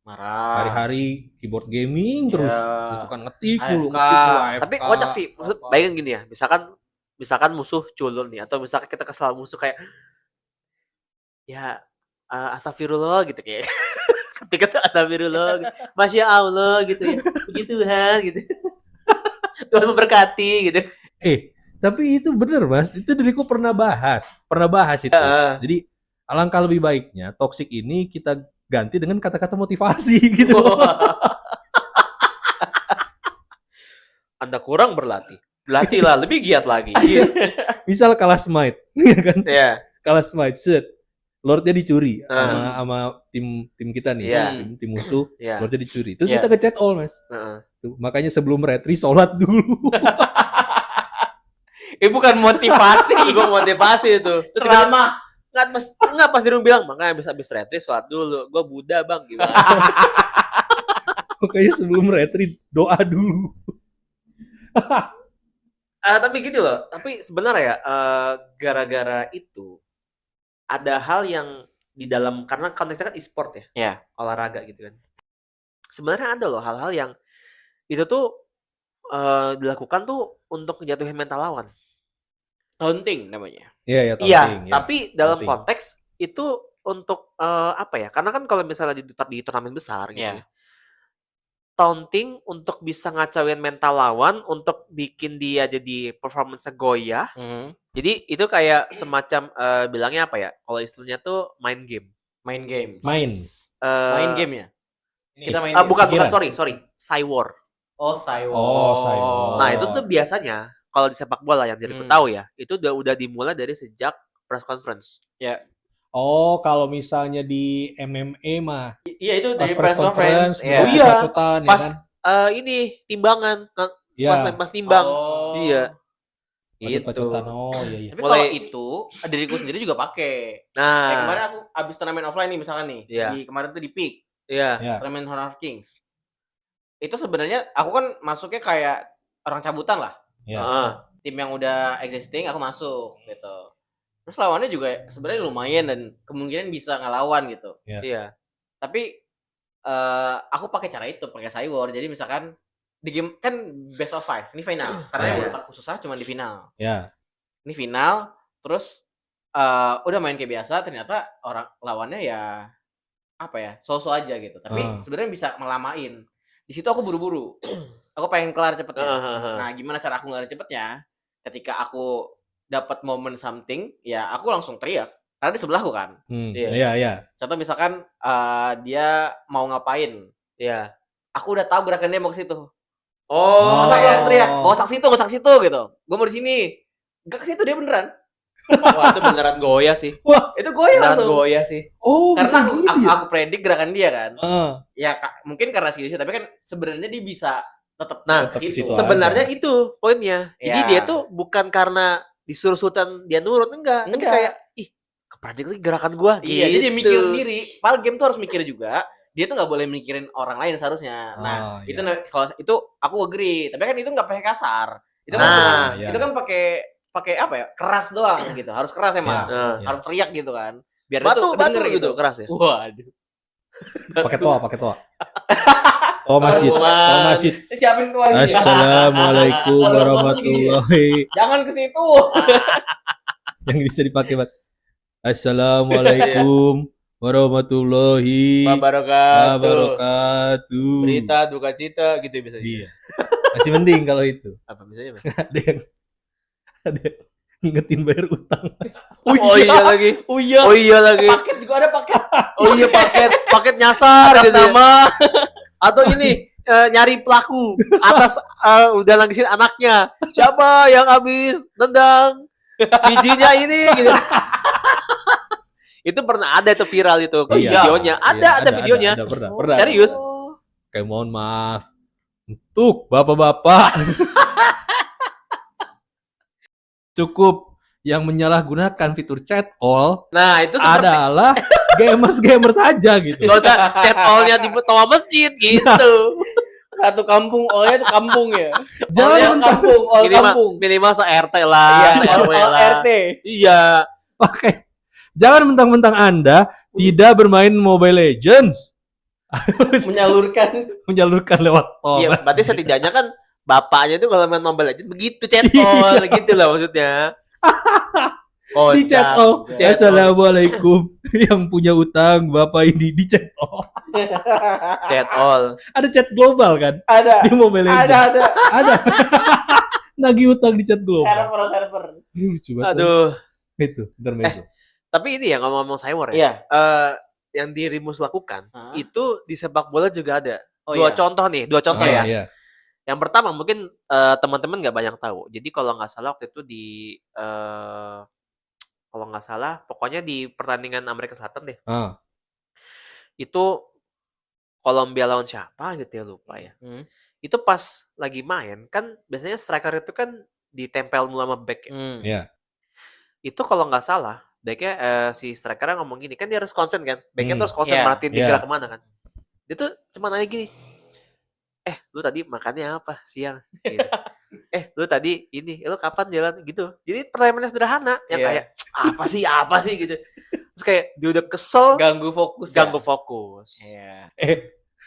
C: marah
A: hari-hari keyboard gaming terus gitu kan, ngetik mulu.
B: Tapi kocak sih, maksud bayangin gini ya, misalkan musuh culun nih, atau misalkan kita kesal musuh kayak ya astagfirullah gitu kayak ketika tuh astagfirullah gitu. Masya Allah gitu ya, puji Tuhan gitu. Tuhan memberkati gitu.
A: Tapi itu bener Mas, itu diriku pernah bahas itu. Jadi alangkah lebih baiknya toxic ini kita ganti dengan kata-kata motivasi gitu.
B: Anda kurang berlatih, berlatihlah lebih giat lagi.
A: Misal kalah smite, ya kan?
B: Iya.
A: Kalah smite, set. Lordnya dicuri sama tim kita nih, tim musuh. Lordnya dicuri. Terus kita ngechat all Mas. Tuh, makanya sebelum retri sholat dulu.
C: Bukan motivasi.
B: Gue motivasi itu. Terus
C: selama
B: nggak pas Dirung bilang, makanya habis retri sholat dulu. Gue Buddha bang gimana?
A: Makanya sebelum retri doa dulu.
B: Tapi gini loh. Tapi sebenarnya gara-gara itu ada hal yang di dalam, karena konteksnya kan e-sport ya, olahraga gitu kan. Sebenarnya ada loh hal-hal yang itu tuh dilakukan tuh untuk menjatuhin mental lawan.
C: Taunting namanya.
A: Iya,
B: tapi dalam konteks itu untuk apa ya? Karena kan kalau misalnya di turnamen besar gitu ya, taunting untuk bisa ngacauin mental lawan, untuk bikin dia jadi performance-nya goyah. Jadi itu kayak semacam bilangnya apa ya? Kalau istilahnya tuh main game.
C: Main game ya.
B: Kita main bukan sorry, Cywar.
C: Cywar.
B: Nah, itu tuh biasanya kalau di sepak bola yang diriku tahu ya, itu udah dimulai dari sejak press conference.
C: Ya.
A: Kalau misalnya di MMA mah.
C: Iya, itu dari press conference.
B: Pas ini timbangan, pas timbang. Iya. Itu.
C: Tapi kalau itu diriku sendiri juga pakai. Nah, kemarin aku abis turnamen offline nih misalkan nih. Di kemarin tuh di Peak. Turnamen Honor of Kings. Itu sebenarnya aku kan masuknya kayak orang cabutan lah. Tim yang udah existing aku masuk gitu. Terus lawannya juga sebenarnya lumayan dan kemungkinan bisa ngelawan gitu. Tapi aku pakai cara itu, pakai Cywar. Jadi misalkan di game kan best of 5, ini final. Karena yang menurut aku susah cuma di final. Ini final, terus udah main kayak biasa, ternyata orang lawannya ya apa ya, so-so aja gitu. Tapi sebenarnya bisa melamain. Di situ aku buru-buru. Aku pengen kelar cepetnya. Nah, gimana cara aku kelar cepetnya? Ketika aku dapat momen something, ya aku langsung teriak. Karena di sebelahku kan. Contoh misalkan dia mau ngapain. Aku udah tahu gerakan dia mau ke situ. Masa aku langsung teriak, gak usah ke situ gitu. Gue mau di sini. Gak ke situ, dia beneran.
B: Wah, itu beneran goyah sih.
C: Wah, itu goyah langsung.
B: Goyah sih.
C: Karena aku predik gerakan dia kan. Ya mungkin karena serius, tapi kan sebenarnya dia bisa tetap ke situ.
B: Sebenarnya itu poinnya. Jadi dia tuh bukan karena disuruh sultan dia nurut, enggak. Tapi kayak kepredik lagi gerakan gua gitu.
C: Iya, jadi dia mikir sendiri. Padahal game tuh harus mikir juga. Dia tuh nggak boleh mikirin orang lain seharusnya. Nah, itu kalau itu aku agree. Tapi kan itu nggak pakai kasar. Itu kan itu kan pakai apa ya? Keras doang gitu. Harus keras emang. Harus teriak gitu kan. Biar
B: batu
C: gitu
B: keras ya.
C: Waduh.
A: Pakai toa. Masjid.
C: Siapin toa ini.
A: Assalamualaikum warahmatullahi.
C: Jangan ke situ.
A: Yang bisa dipakai, Pak. Assalamualaikum warahmatullahi wabarakatuh.
B: Berita duka cita gitu bisa.
A: Iya. Masih mending kalau itu.
B: Apa misalnya?
A: Ada yang ngingetin bayar utang.
B: Oh iya lagi.
C: Paket juga ada paket.
B: Oh iya paket nyasar gitu nama. Atau ini nyari pelaku atas udah nangisin anaknya. Siapa yang habis nendang bijinya ini gitu. Itu pernah ada itu viral itu videonya. Ada videonya.
A: Ada, pernah.
B: Serius?
A: Kayak mohon maaf untuk bapak-bapak. Cukup yang menyalahgunakan fitur chat all
B: Nah, itu seperti
A: adalah gamers saja gitu.
B: gak usah chat all-nya di toa masjid gitu.
C: Satu kampung, all-nya itu kampung ya.
A: Jangan
C: kampung, all kampung.
B: Minimal se-RT lah,
C: Iya,
B: se-RW
C: all
B: lah.
C: RT.
B: Iya.
A: Oke. Jangan mentang-mentang Anda tidak bermain Mobile Legends menyalurkan lewat tol.
B: Iya, berarti setidaknya kan bapaknya itu kalau main Mobile Legends begitu chat all gitu lah maksudnya.
A: Di chat all. Assalamualaikum. Yang punya utang bapak ini di chat all.
B: Chat all.
A: Ada chat global kan?
C: Ada.
A: Di Mobile Legends. Ada. Nagih utang di chat global.
C: Server.
A: Lucu banget.
B: Aduh.
A: Itu, intermezzo.
B: Tapi ini ya ngomong-ngomong cyber ya.
C: Iya.
B: Yang dirimus lakukan itu di sepak bola juga ada. Dua contoh ya.
A: Iya.
B: Yang pertama mungkin teman-teman nggak banyak tahu. Jadi kalau nggak salah waktu itu pokoknya di pertandingan Amerika Selatan deh. Itu Kolombia lawan siapa gitu ya, lupa ya. Itu pas lagi main kan biasanya striker itu kan ditempel mulu sama back ya.
A: Iya.
B: Itu kalau nggak salah backnya si strikernya ngomong gini, kan dia harus konsen kan, backnya terus konsen
C: Iya.
B: merhatiin dia gerak kemana kan. Dia tuh cuma nanya gini, lu tadi makannya apa siang? Gitu. Lu tadi ini, lu kapan jalan gitu. Jadi pertanyaannya sederhana yang kayak apa sih gitu. Terus kayak dia udah kesel,
C: Ganggu fokus.
B: Iya.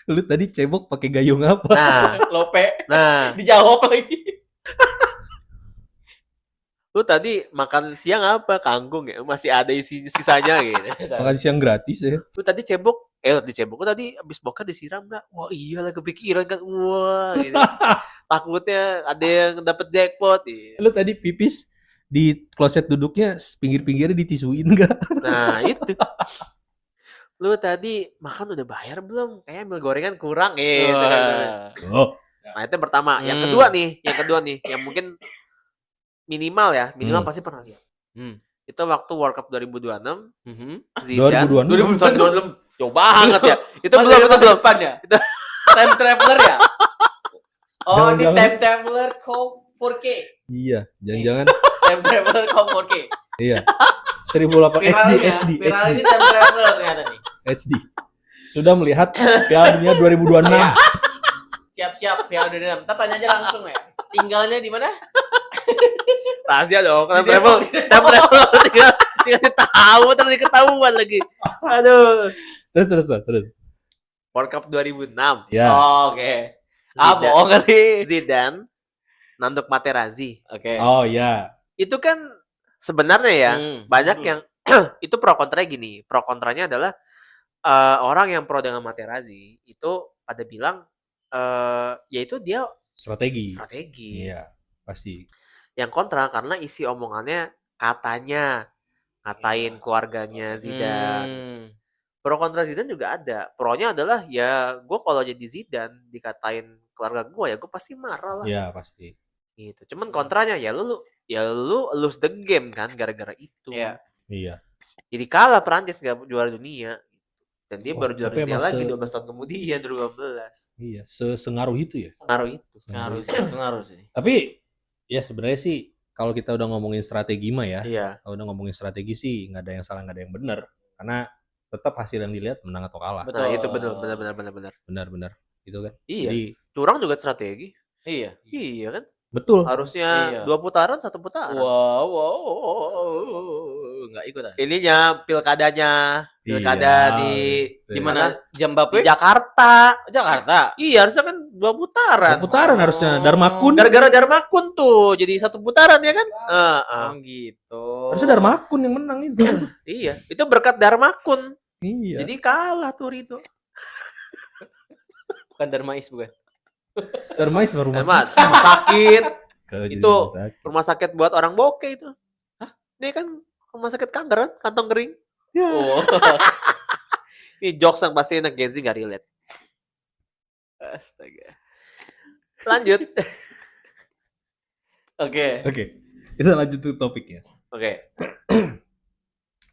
A: Lu tadi cebok pakai gayung apa?
B: Nah,
C: Lope.
B: nah,
C: Dijawab lagi.
B: lu tadi makan siang apa? Kangkung ya? Masih ada sisanya gitu.
A: Makan siang gratis ya.
B: Lu tadi cebok, lu tadi abis boker disiram nggak? Wah iyalah kepikiran kan, wah gitu. Takutnya ada yang dapet jackpot. Gitu.
A: Lu tadi pipis di kloset duduknya pinggir-pinggirnya ditisuin nggak?
B: Nah itu. Lu tadi makan udah bayar belum? Kayaknya ambil gorengan kurang gitu kan. Nah itu yang pertama. Yang kedua nih, yang mungkin minimal pasti pernah lihat. Itu waktu World Cup 2026. Zidane 2026. Jauh banget ya. Itu belum.
C: Depan ya. Time traveler ya. Oh, ini time traveler Coke 4K.
A: Iya, jangan-jangan
C: time traveler Coke 4K.
A: Iya. 1008 HD.
C: Viral ini time traveler ternyata nih.
A: HD. Sudah melihat Piala Dunia 2026.
C: Siap-siap Piala Dunia. Kita tanya aja langsung ya. Tinggalnya di mana?
B: Rahasia dong, time travel tinggal dikasih tahu terus diketahuan lagi. Aduh.
A: Terus.
B: World Cup 2006.
A: Ya.
C: Oh, oke. Bohong kali.
B: Zidane nanduk Materazzi.
C: Oke.
A: Oh ya.
B: Itu kan sebenarnya ya banyak yang itu pro kontranya gini. Pro kontranya adalah orang yang pro dengan Materazzi itu pada bilang yaitu dia strategi.
A: Iya, pasti.
B: Yang kontra karena isi omongannya katanya ngatain keluarganya Zidane. Pro kontra Zidane juga ada. Pronya adalah ya gue kalau jadi Zidane dikatain keluarga gue ya gue pasti marah lah.
A: Iya, pasti.
B: Gitu. Cuman kontranya ya lu lose the game kan gara-gara itu.
A: Iya.
B: Jadi kalah Prancis gak juara dunia. Dan dia baru juara dunia lagi 12 tahun kemudian 2015.
A: Iya, sengaruh itu ya.
C: Sengaruh sih.
A: Tapi ya sebenarnya sih kalau kita udah ngomongin strategi mah ya.
B: Iya.
A: Kalau udah ngomongin strategi sih nggak ada yang salah, nggak ada yang benar. Karena tetap hasil yang dilihat menang atau kalah.
B: Nah, itu benar.
A: Benar. Itu kan.
B: Iya.
A: Jadi,
B: curang juga strategi.
C: Iya
B: kan?
A: betul.
B: Harusnya 2 putaran 1 putaran.
C: Wow. Nggak ikutan.
B: Ininya pilkada
C: di mana? Jambape?
B: Di Jakarta.
C: Iya,
B: harusnya kan 2 putaran.
A: 2 putaran harusnya. Darmakun.
B: Gara-gara Darmakun tuh jadi 1 putaran ya kan?
C: Gitu.
A: Harusnya Darmakun yang menang itu.
B: Iya, itu berkat Darmakun.
A: Iya.
B: Jadi kalah tuh Rido.
C: Bukan Darmais bukan?
A: Darmais rumah
B: sakit.
A: Itu
B: rumah sakit buat orang bokeh itu. Hah? Ini kan rumah sakit kanker kan, kantong kering.
A: Ya.
C: Oh.
B: Ini jokes yang pasti anak Gen Z gak relate.
C: Astaga.
B: Lanjut.
C: Oke.
A: Kita lanjut ke topiknya.
B: Oke.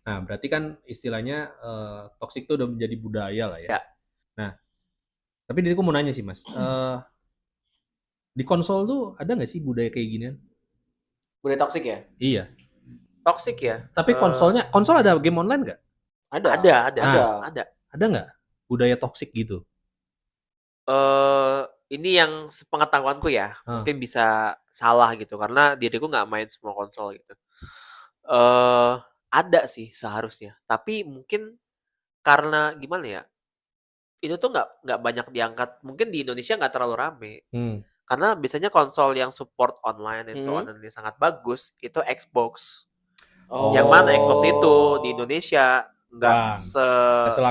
A: Nah, berarti kan istilahnya toxic itu udah menjadi budaya lah ya. Nah, tapi diriku mau nanya sih Mas. Di konsol tuh ada nggak sih budaya kayak ginian?
C: Budaya toxic ya?
A: Iya.
B: Toxic ya.
A: Tapi konsol ada game online nggak?
B: Ada
A: nggak budaya toxic gitu?
B: Ini yang sepengetahuanku ya, mungkin bisa salah gitu karena diriku nggak main semua konsol gitu. Ada sih seharusnya, tapi mungkin karena gimana ya? Itu tuh nggak banyak diangkat. Mungkin di Indonesia nggak terlalu rame. Karena biasanya konsol yang support online itu online sangat bagus itu Xbox. Yang mana Xbox itu di Indonesia nggak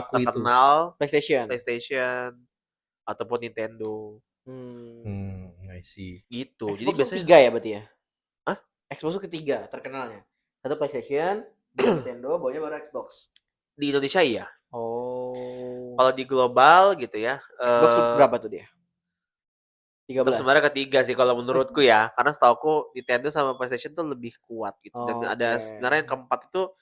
B: terkenal PlayStation ataupun Nintendo.
A: I see.
B: Gitu.
C: Xbox
B: jadi biasanya
C: 3 ya berarti ya?
B: Hah?
C: Xbox itu ketiga terkenalnya. Satu PlayStation, Nintendo, bawahnya baru Xbox.
B: Di Indonesia iya.
C: Oh.
B: Kalau di global gitu ya.
C: Xbox berapa tuh dia? 13.
B: Sebenarnya ketiga sih kalau menurutku ya, karena setauku Nintendo sama PlayStation tuh lebih kuat gitu. Dan ada sebenarnya yang keempat itu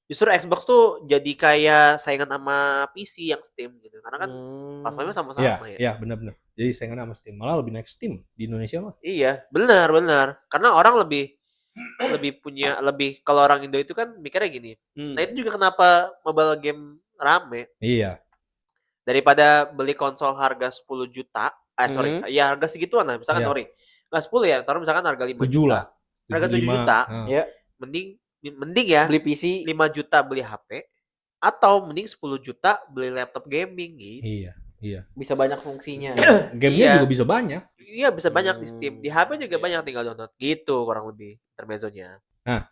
B: justru Xbox tuh jadi kayak saingan sama PC yang Steam gitu. Karena kan platformnya sama-sama ya.
A: Iya, benar-benar. Jadi saingan sama Steam. Malah lebih naik Steam di Indonesia mah.
B: Iya, benar. Karena orang lebih kalau orang Indo itu kan mikirnya gini. Nah, itu juga kenapa mobile game rame.
A: Iya.
B: Daripada beli konsol harga 10 juta, ya harga segituan lah. Misalkan nggak 10 ya, taruh misalkan harga 5 juta. Harga 7 juta.
C: Ya.
B: Mending ya
C: beli PC
B: 5 juta beli HP atau mending 10 juta beli laptop gaming gitu.
A: Iya.
C: Bisa banyak fungsinya.
A: Game-nya juga bisa banyak.
B: Iya, bisa banyak di Steam. Di HP juga banyak, tinggal download. Gitu kurang lebih intermezzonya.
A: Nah,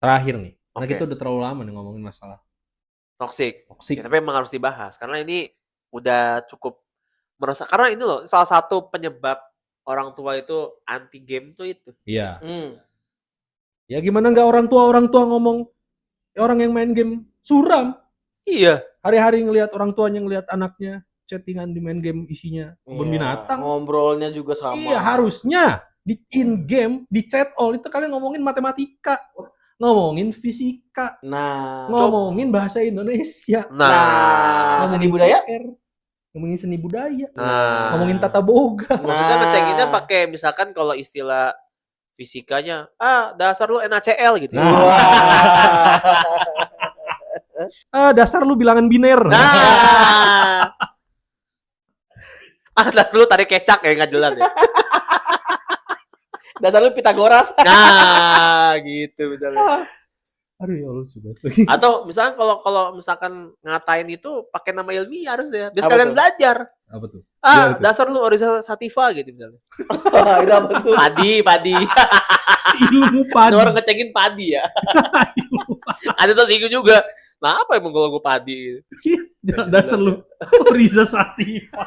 A: terakhir nih. Karena kita udah terlalu lama nih ngomongin masalah
B: toxic. Ya, tapi emang harus dibahas karena ini udah cukup merasa, karena ini loh salah satu penyebab orang tua itu anti game tuh itu.
A: Iya. Ya gimana nggak orang tua ngomong orang yang main game suram.
B: Iya.
A: Hari-hari ngelihat orang tuanya ngelihat anaknya chattingan di main game isinya kebun binatang.
C: Ngobrolnya juga sama.
A: Iya, harusnya di in game, di chat all itu kalian ngomongin matematika, ngomongin fisika, ngomongin bahasa Indonesia, ngomongin budaya, ngomongin seni budaya, ngomongin tata boga.
B: Maksudnya ngecenginnya pakai misalkan kalau istilah fisikanya, dasar lu NaCl gitu.
A: Dasar lu bilangan biner.
B: Dasar lu tarik kecak ya, nggak jelas ya.
C: Dasar lu Pitagoras.
B: Gitu misalnya.
A: Aduh ya Allah, sudah.
B: Atau misalkan kalau misalkan ngatain itu pakai nama ilmiah harus ya, biar kalian belajar.
A: Apa tuh?
B: Dasar lu Orisa Sativa gitu misalnya.
C: Itu apa tuh?
B: Padi.
A: Ilmu padi.
B: Orang ngecengin padi ya. Ada tuh singgung juga. Nah, apa emang kalau gue padi?
A: Dasar lu Orisa Sativa.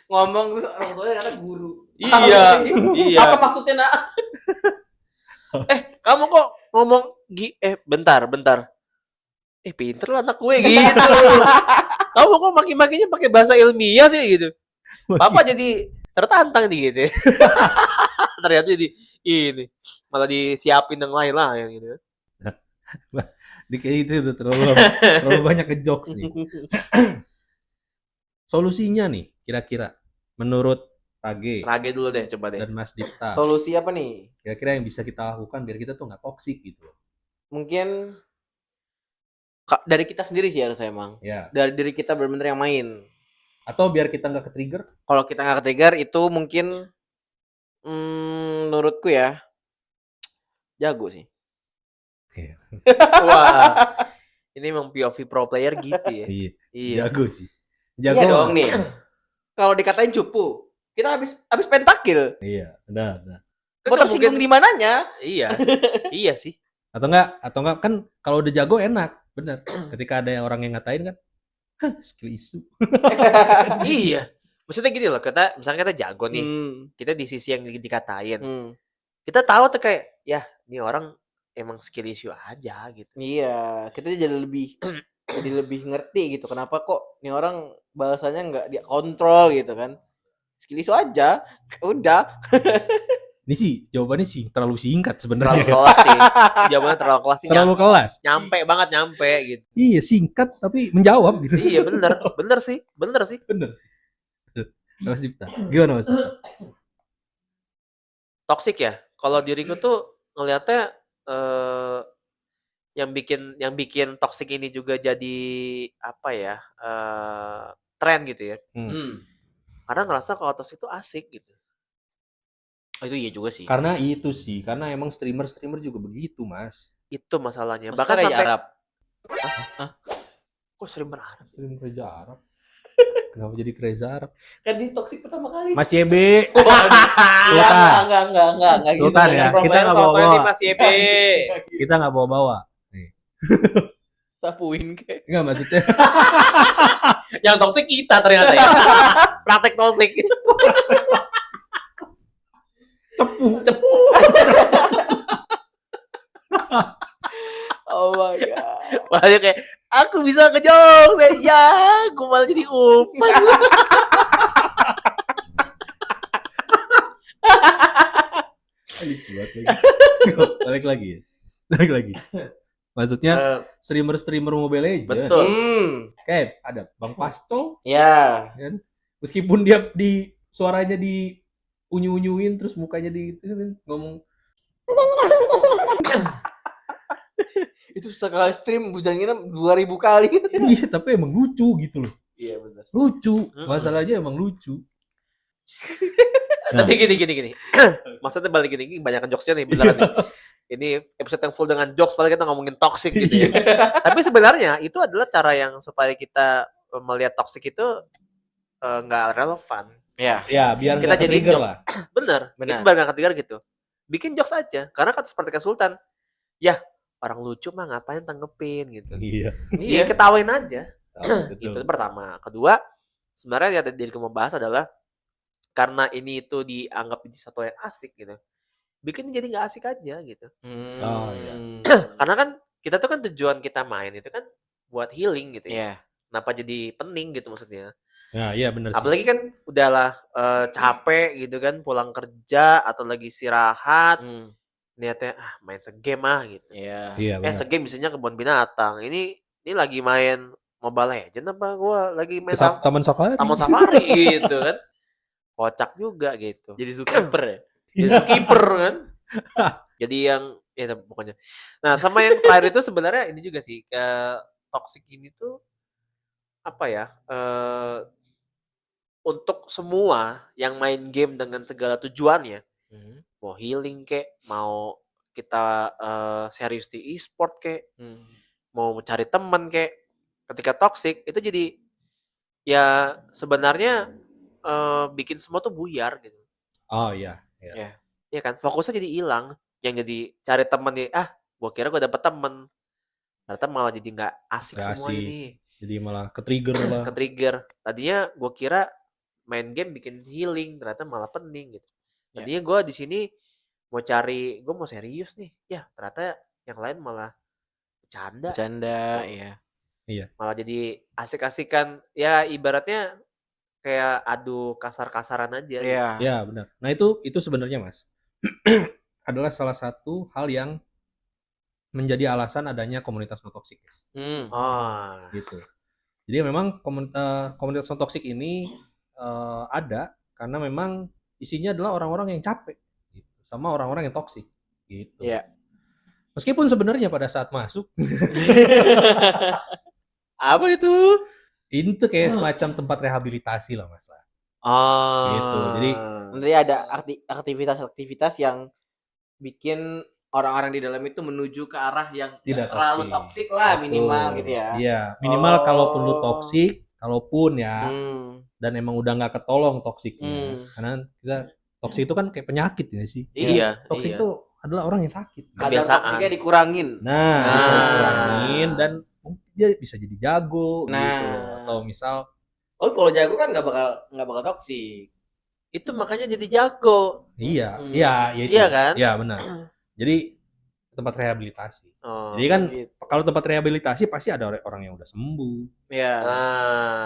C: Ngomong terus orang tuanya kata guru.
B: Iya.
C: Apa maksudnya, Nak?
B: Kamu kok ngomong bentar. Pinter lah anak gue gitu. Kamu kok maki-makinya pakai bahasa ilmiah sih gitu. Papa jadi tertantang nih gitu. Ternyata jadi ini malah disiapin yang lain lah yang gitu.
A: Kayak itu udah terlalu banyak ke jokes nih. Solusinya nih kira-kira menurut Rage
B: dulu deh, coba deh.
A: Dan Mas Dipta.
C: Solusi apa nih?
A: Kira-kira yang bisa kita lakukan biar kita tuh nggak toksik gitu.
C: Mungkin dari kita sendiri sih harus emang.
A: Ya.
C: Dari diri kita benar-benar yang main.
A: Atau biar kita nggak ke-trigger?
C: Kalau kita nggak ke-trigger itu mungkin menurutku ya jago sih.
B: Wah. Ini emang POV pro player gitu ya.
A: Iya. Jago sih.
C: Iya dong nih. Kalau dikatain cupu, kita habis pentakil.
A: Iya, benar.
C: Mau tersinggung di mananya?
B: Iya sih.
A: Atau enggak kan kalau udah jago enak, bener. Ketika ada orang yang ngatain kan, skill isu.
B: Iya. Maksudnya gini loh, misalnya kita jago nih, kita di sisi yang dikatain. Kita tahu tuh kayak, ya ini orang emang skill issue aja gitu.
C: Iya, kita jadi lebih ngerti gitu. Kenapa kok ini orang bahasanya nggak dia kontrol gitu kan? Skill issue aja, udah.
A: Ini sih jawabannya sih terlalu singkat sebenarnya.
B: Terlalu kelas sih. Jawabannya terlalu kelas sih.
A: Terlalu kelas.
B: Nyampe gitu.
A: Iya, singkat tapi menjawab gitu.
B: Iya, bener sih.
A: Bener. Mas Dipta. Gimana Mas Dipta?
B: Toxic ya. Kalau diriku tuh ngelihatnya yang bikin toxic ini juga jadi apa ya, tren gitu ya. Karena ngerasa kalau toxic itu asik gitu.
C: Oh, itu iya juga sih.
A: Karena emang streamer juga begitu, Mas.
B: Itu masalahnya.
C: Maksudnya
B: Bahkan
C: Raja
B: sampai
C: Arab.
B: kok streamer Arab?
A: Streamer Reza Arab. Kenapa jadi ke Reza Arab?
C: Kan di toxic pertama kali.
A: Mas YB.
C: Enggak gitu.
A: Sultan ya. Kita nggak bawa-bawa.
B: Mas YB.
A: Kita nggak bawa-bawa.
C: Sapuin kayak.
A: Enggak, maksudnya
B: Yang toxic kita ternyata ya. Praktek toxic. Cepu.
C: Oh my god.
B: Makanya kayak aku bisa ngejok. Ya, aku malah jadi umpan.
A: Balik lagi. Maksudnya streamer Mobile Legends.
B: Betul.
A: Kayak ada Bang Pastol.
C: Ya.
A: Kan? Meskipun dia suaranya di unyu-unyuin terus mukanya di ngomong
C: Itu sekali stream bujanginnya 2000 kali.
A: iya, tapi emang lucu gitu loh.
C: Iya benar.
A: Lucu. Masalahnya emang lucu.
B: Tapi gini. Maksudnya balik gini banyak jokesnya nih beneran nih. Ini episode yang full dengan jokes, padahal kita ngomongin toxic gitu ya. Tapi sebenarnya itu adalah cara yang supaya kita melihat toxic itu nggak relevan.
A: Ya, biar
B: kita jadi
A: trigger
B: jokes.
A: lah.
B: Bener. Itu biar nggak trigger gitu. Bikin jokes aja, karena kan seperti Sultan. Ya, orang lucu mah ngapain tanggepin gitu. Iya, ketawain aja. Gitu pertama. Kedua, sebenarnya yang tadi mau bahas adalah karena ini itu dianggap jadi satu yang asik gitu. Bikin jadi nggak asik aja gitu.
A: Iya.
B: Karena kan kita tuh kan tujuan kita main itu kan buat healing gitu ya.
C: Iya.
B: Kenapa jadi pening gitu maksudnya?
A: Nah, iya benar sih.
B: Apalagi kan udahlah capek gitu kan pulang kerja atau lagi istirahat. Niatnya main segame gitu.
C: Iya.
B: Segame misalnya kebun binatang. Ini lagi main Mobile Legends apa gua lagi main
A: Taman Safari.
B: Taman Safari gitu kan. Kocak juga gitu.
C: Jadi zookeeper ya.
B: Jadi zookeeper kan. Jadi yang ya pokoknya. Nah, sama yang terakhir itu sebenarnya ini juga sih ke toxic ini tuh apa ya? Untuk semua yang main game dengan segala tujuannya, mau healing kek, mau kita serius di e-sport kek, mau mencari teman kek, ketika toxic itu jadi ya sebenarnya bikin semua tuh buyar gitu.
A: Oh iya.
B: Iya kan, fokusnya jadi hilang. Yang jadi cari teman nih, gua kira gua dapet temen, ternyata malah jadi nggak asik semua ini.
A: Jadi malah ke-trigger lah.
B: Ke-trigger. Tadinya gua kira main game bikin healing, ternyata malah pening gitu. Tadinya gue di sini mau cari, gue mau serius nih, ya ternyata yang lain malah bercanda.
C: Iya.
B: Malah jadi asik-asikan, ya ibaratnya kayak adu kasar-kasaran aja.
C: Iya.
B: Gitu.
A: Ya benar. Nah itu sebenarnya Mas adalah salah satu hal yang menjadi alasan adanya komunitas no toxic. Gitu. Jadi memang komunitas no toxic ini ada karena memang isinya adalah orang-orang yang capek gitu, sama orang-orang yang toksik gitu.
C: Iya.
A: Meskipun sebenarnya pada saat masuk
B: apa itu?
A: Itu kayak semacam tempat rehabilitasi lah Mas. Gitu. Jadi
C: ada aktivitas-aktivitas yang bikin orang-orang di dalam itu menuju ke arah yang tidak terlalu toksik lah minimal gitu ya.
A: Iya, minimal kalaupun lu toksik, kalaupun ya. Dan emang udah nggak ketolong toksiknya. Karena kita toksik itu kan kayak penyakit ya sih.
B: Iya.
A: Toksik itu adalah orang yang sakit.
C: Kadar toksiknya dikurangin.
A: Dikurangin dan dia bisa jadi jago gitu. Atau misal
C: kalau jago kan nggak bakal toksik.
B: Itu makanya jadi jago.
A: Iya, itu.
B: Iya kan?
A: Iya benar. Jadi tempat rehabilitasi. Jadi kan kalau tempat rehabilitasi pasti ada orang yang udah sembuh.
C: Iya.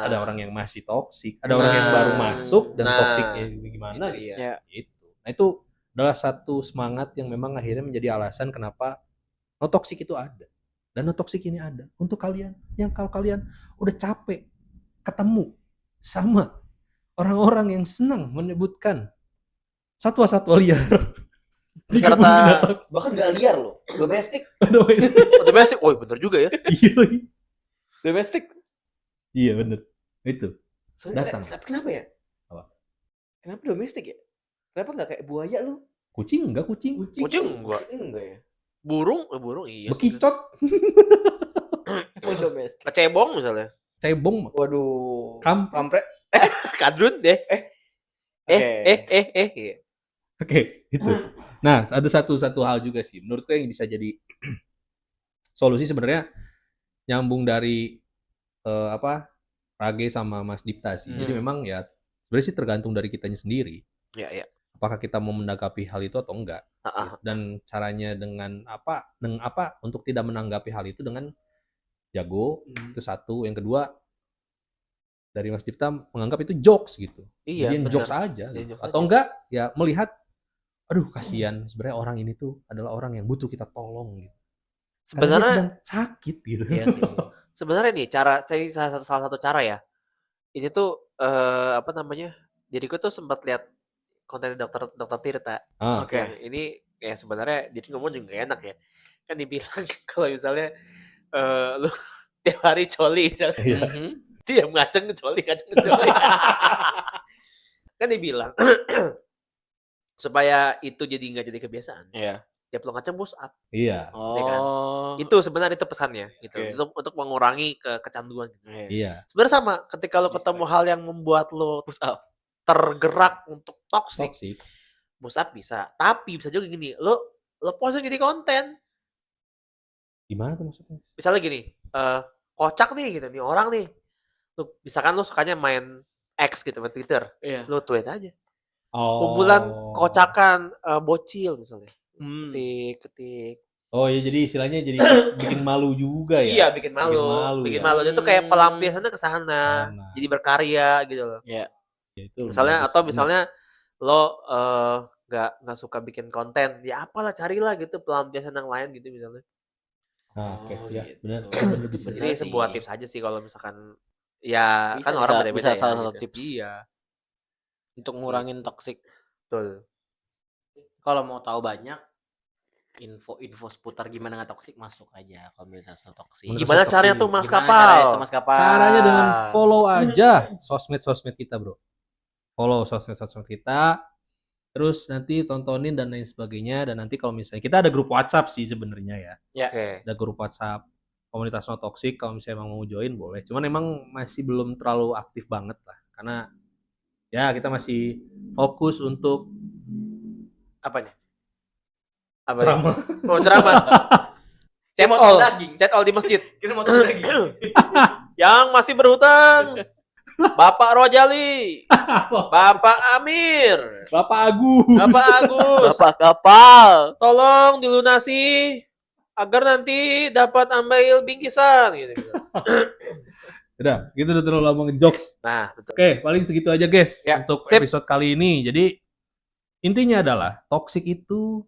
A: Ada orang yang masih toksik, ada orang yang baru masuk dan toksiknya gimana gitu. Nah itu adalah satu semangat yang memang akhirnya menjadi alasan kenapa no toxic itu ada. Dan no toxic ini ada untuk kalian yang kalau kalian udah capek ketemu sama orang-orang yang senang menyebutkan satwa-satwa liar
B: beserta
C: bahkan nggak liar loh, domestik.
B: domestik. Oh, bener juga ya.
C: Domestik.
A: Iya bener. Itu.
C: Soalnya,
A: Datang.
C: tapi kenapa ya?
A: Apa?
C: Kenapa domestik ya? Kenapa nggak kayak buaya lu?
A: Kucing enggak kucing.
B: Kucing enggak.
C: Enggak ya.
B: Burung iya sih.
A: Bekicot.
C: Domestik.
B: Kecebong misalnya.
A: Cebong.
C: Waduh.
A: Kampret.
B: Kadrun deh. Iya.
A: Oke, itu. Nah, ada satu hal juga sih menurutku yang bisa jadi solusi sebenarnya nyambung dari Rage sama Mas Dipta sih. Jadi memang ya sebenarnya sih tergantung dari kitanya sendiri.
B: Iya.
A: Apakah kita mau menanggapi hal itu atau enggak? Dan caranya dengan apa untuk tidak menanggapi hal itu dengan jago, itu satu. Yang kedua, dari Mas Dipta menganggap itu jokes gitu.
B: Iya,
A: jadi jokes aja gitu. Atau enggak ya melihat aduh kasihan sebenarnya orang ini tuh adalah orang yang butuh kita tolong gitu. Sebenarnya sedang sakit gitu.
C: Iya sih.
B: Sebenarnya nih salah satu cara ya. Ini tuh diriku tuh sempat lihat konten dokter Tirta.
C: Oke.
B: Ini ya sebenarnya jadi ngomong juga gak enak ya. Kan dibilang kalau misalnya lu tiap hari coli misalnya. Dia ngaceng coli. Kan dibilang supaya itu jadi nggak jadi kebiasaan.
C: Iya.
B: Tiap lo ngaceng push up.
A: Iya.
B: Kan? Itu sebenarnya itu pesannya gitu. Untuk mengurangi kecanduan gitu.
A: Iya.
B: Sebenarnya sama ketika lo ketemu hal yang membuat lo
C: push up
B: tergerak untuk toxic. Push up bisa, tapi bisa juga gini, lo posting jadi konten.
A: Gimana tuh maksudnya?
B: Misalnya gini, kocak nih gitu nih orang nih. Misalkan lo sukanya main X gitu, main Twitter.
C: Iya.
B: Lo tweet aja. Kumpulan kocakan bocil misalnya. Ketik.
A: Oh ya jadi istilahnya jadi bikin malu juga ya.
B: Iya, bikin malu. Bikin malu. Itu kayak pelampiasannya ke sana. Jadi berkarya gitu loh.
C: Iya.
B: Misalnya lo nggak suka bikin konten, ya apalah carilah gitu pelampiasan yang lain gitu misalnya.
A: Oke, ya benar.
B: Jadi sebuah tips aja sih kalau misalkan ya kan orang beda-beda ya.
C: Salah satu tips.
B: Iya.
C: Untuk ngurangin toksik.
B: Betul.
C: Kalau mau tahu banyak info seputar gimana nggak toksik, masuk aja komunitas toksik.
B: Gimana caranya tuh Mas Kapal?
A: Caranya dengan follow aja sosmed kita, Bro. Follow sosmed kita. Terus nanti tontonin dan lain sebagainya. Dan nanti kalau misalnya kita ada grup WhatsApp sih sebenarnya ya.
B: Oke.
A: Ada grup WhatsApp komunitas no toxic, kalau misalnya emang mau join boleh. Cuman emang masih belum terlalu aktif banget lah. Karena ya kita masih fokus untuk
B: apa nih?
A: Ceramah.
B: Oh, ceramah. Chat all di masjid.
C: Kita mau tahu lagi.
B: Yang masih berhutang. Bapak Rojali. Bapak Amir.
A: Bapak Agus.
C: Bapak Kapal.
B: Tolong dilunasi agar nanti dapat ambil bingkisan gitu.
A: Udah, gitu udah terlalu lama ngejokes.
B: Nah, betul.
A: Oke, paling segitu aja guys
B: ya,
A: untuk episode kali ini. Jadi intinya adalah toxic itu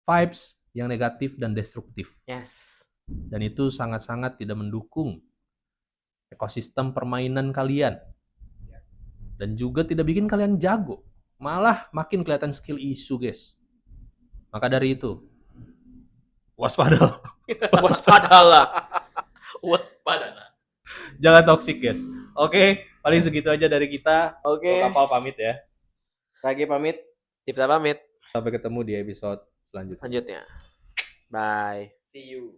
A: vibes yang negatif dan destruktif.
C: Yes.
A: Dan itu sangat-sangat tidak mendukung ekosistem permainan kalian. Dan juga tidak bikin kalian jago. Malah makin kelihatan skill isu, guys. Maka dari itu, waspadalah. Jangan toksik, guys. Oke, paling segitu aja dari kita.
C: Oke.
A: Kapal pamit ya.
C: Rage pamit.
B: Dipta pamit.
A: Sampai ketemu di episode selanjutnya.
B: Bye.
C: See you.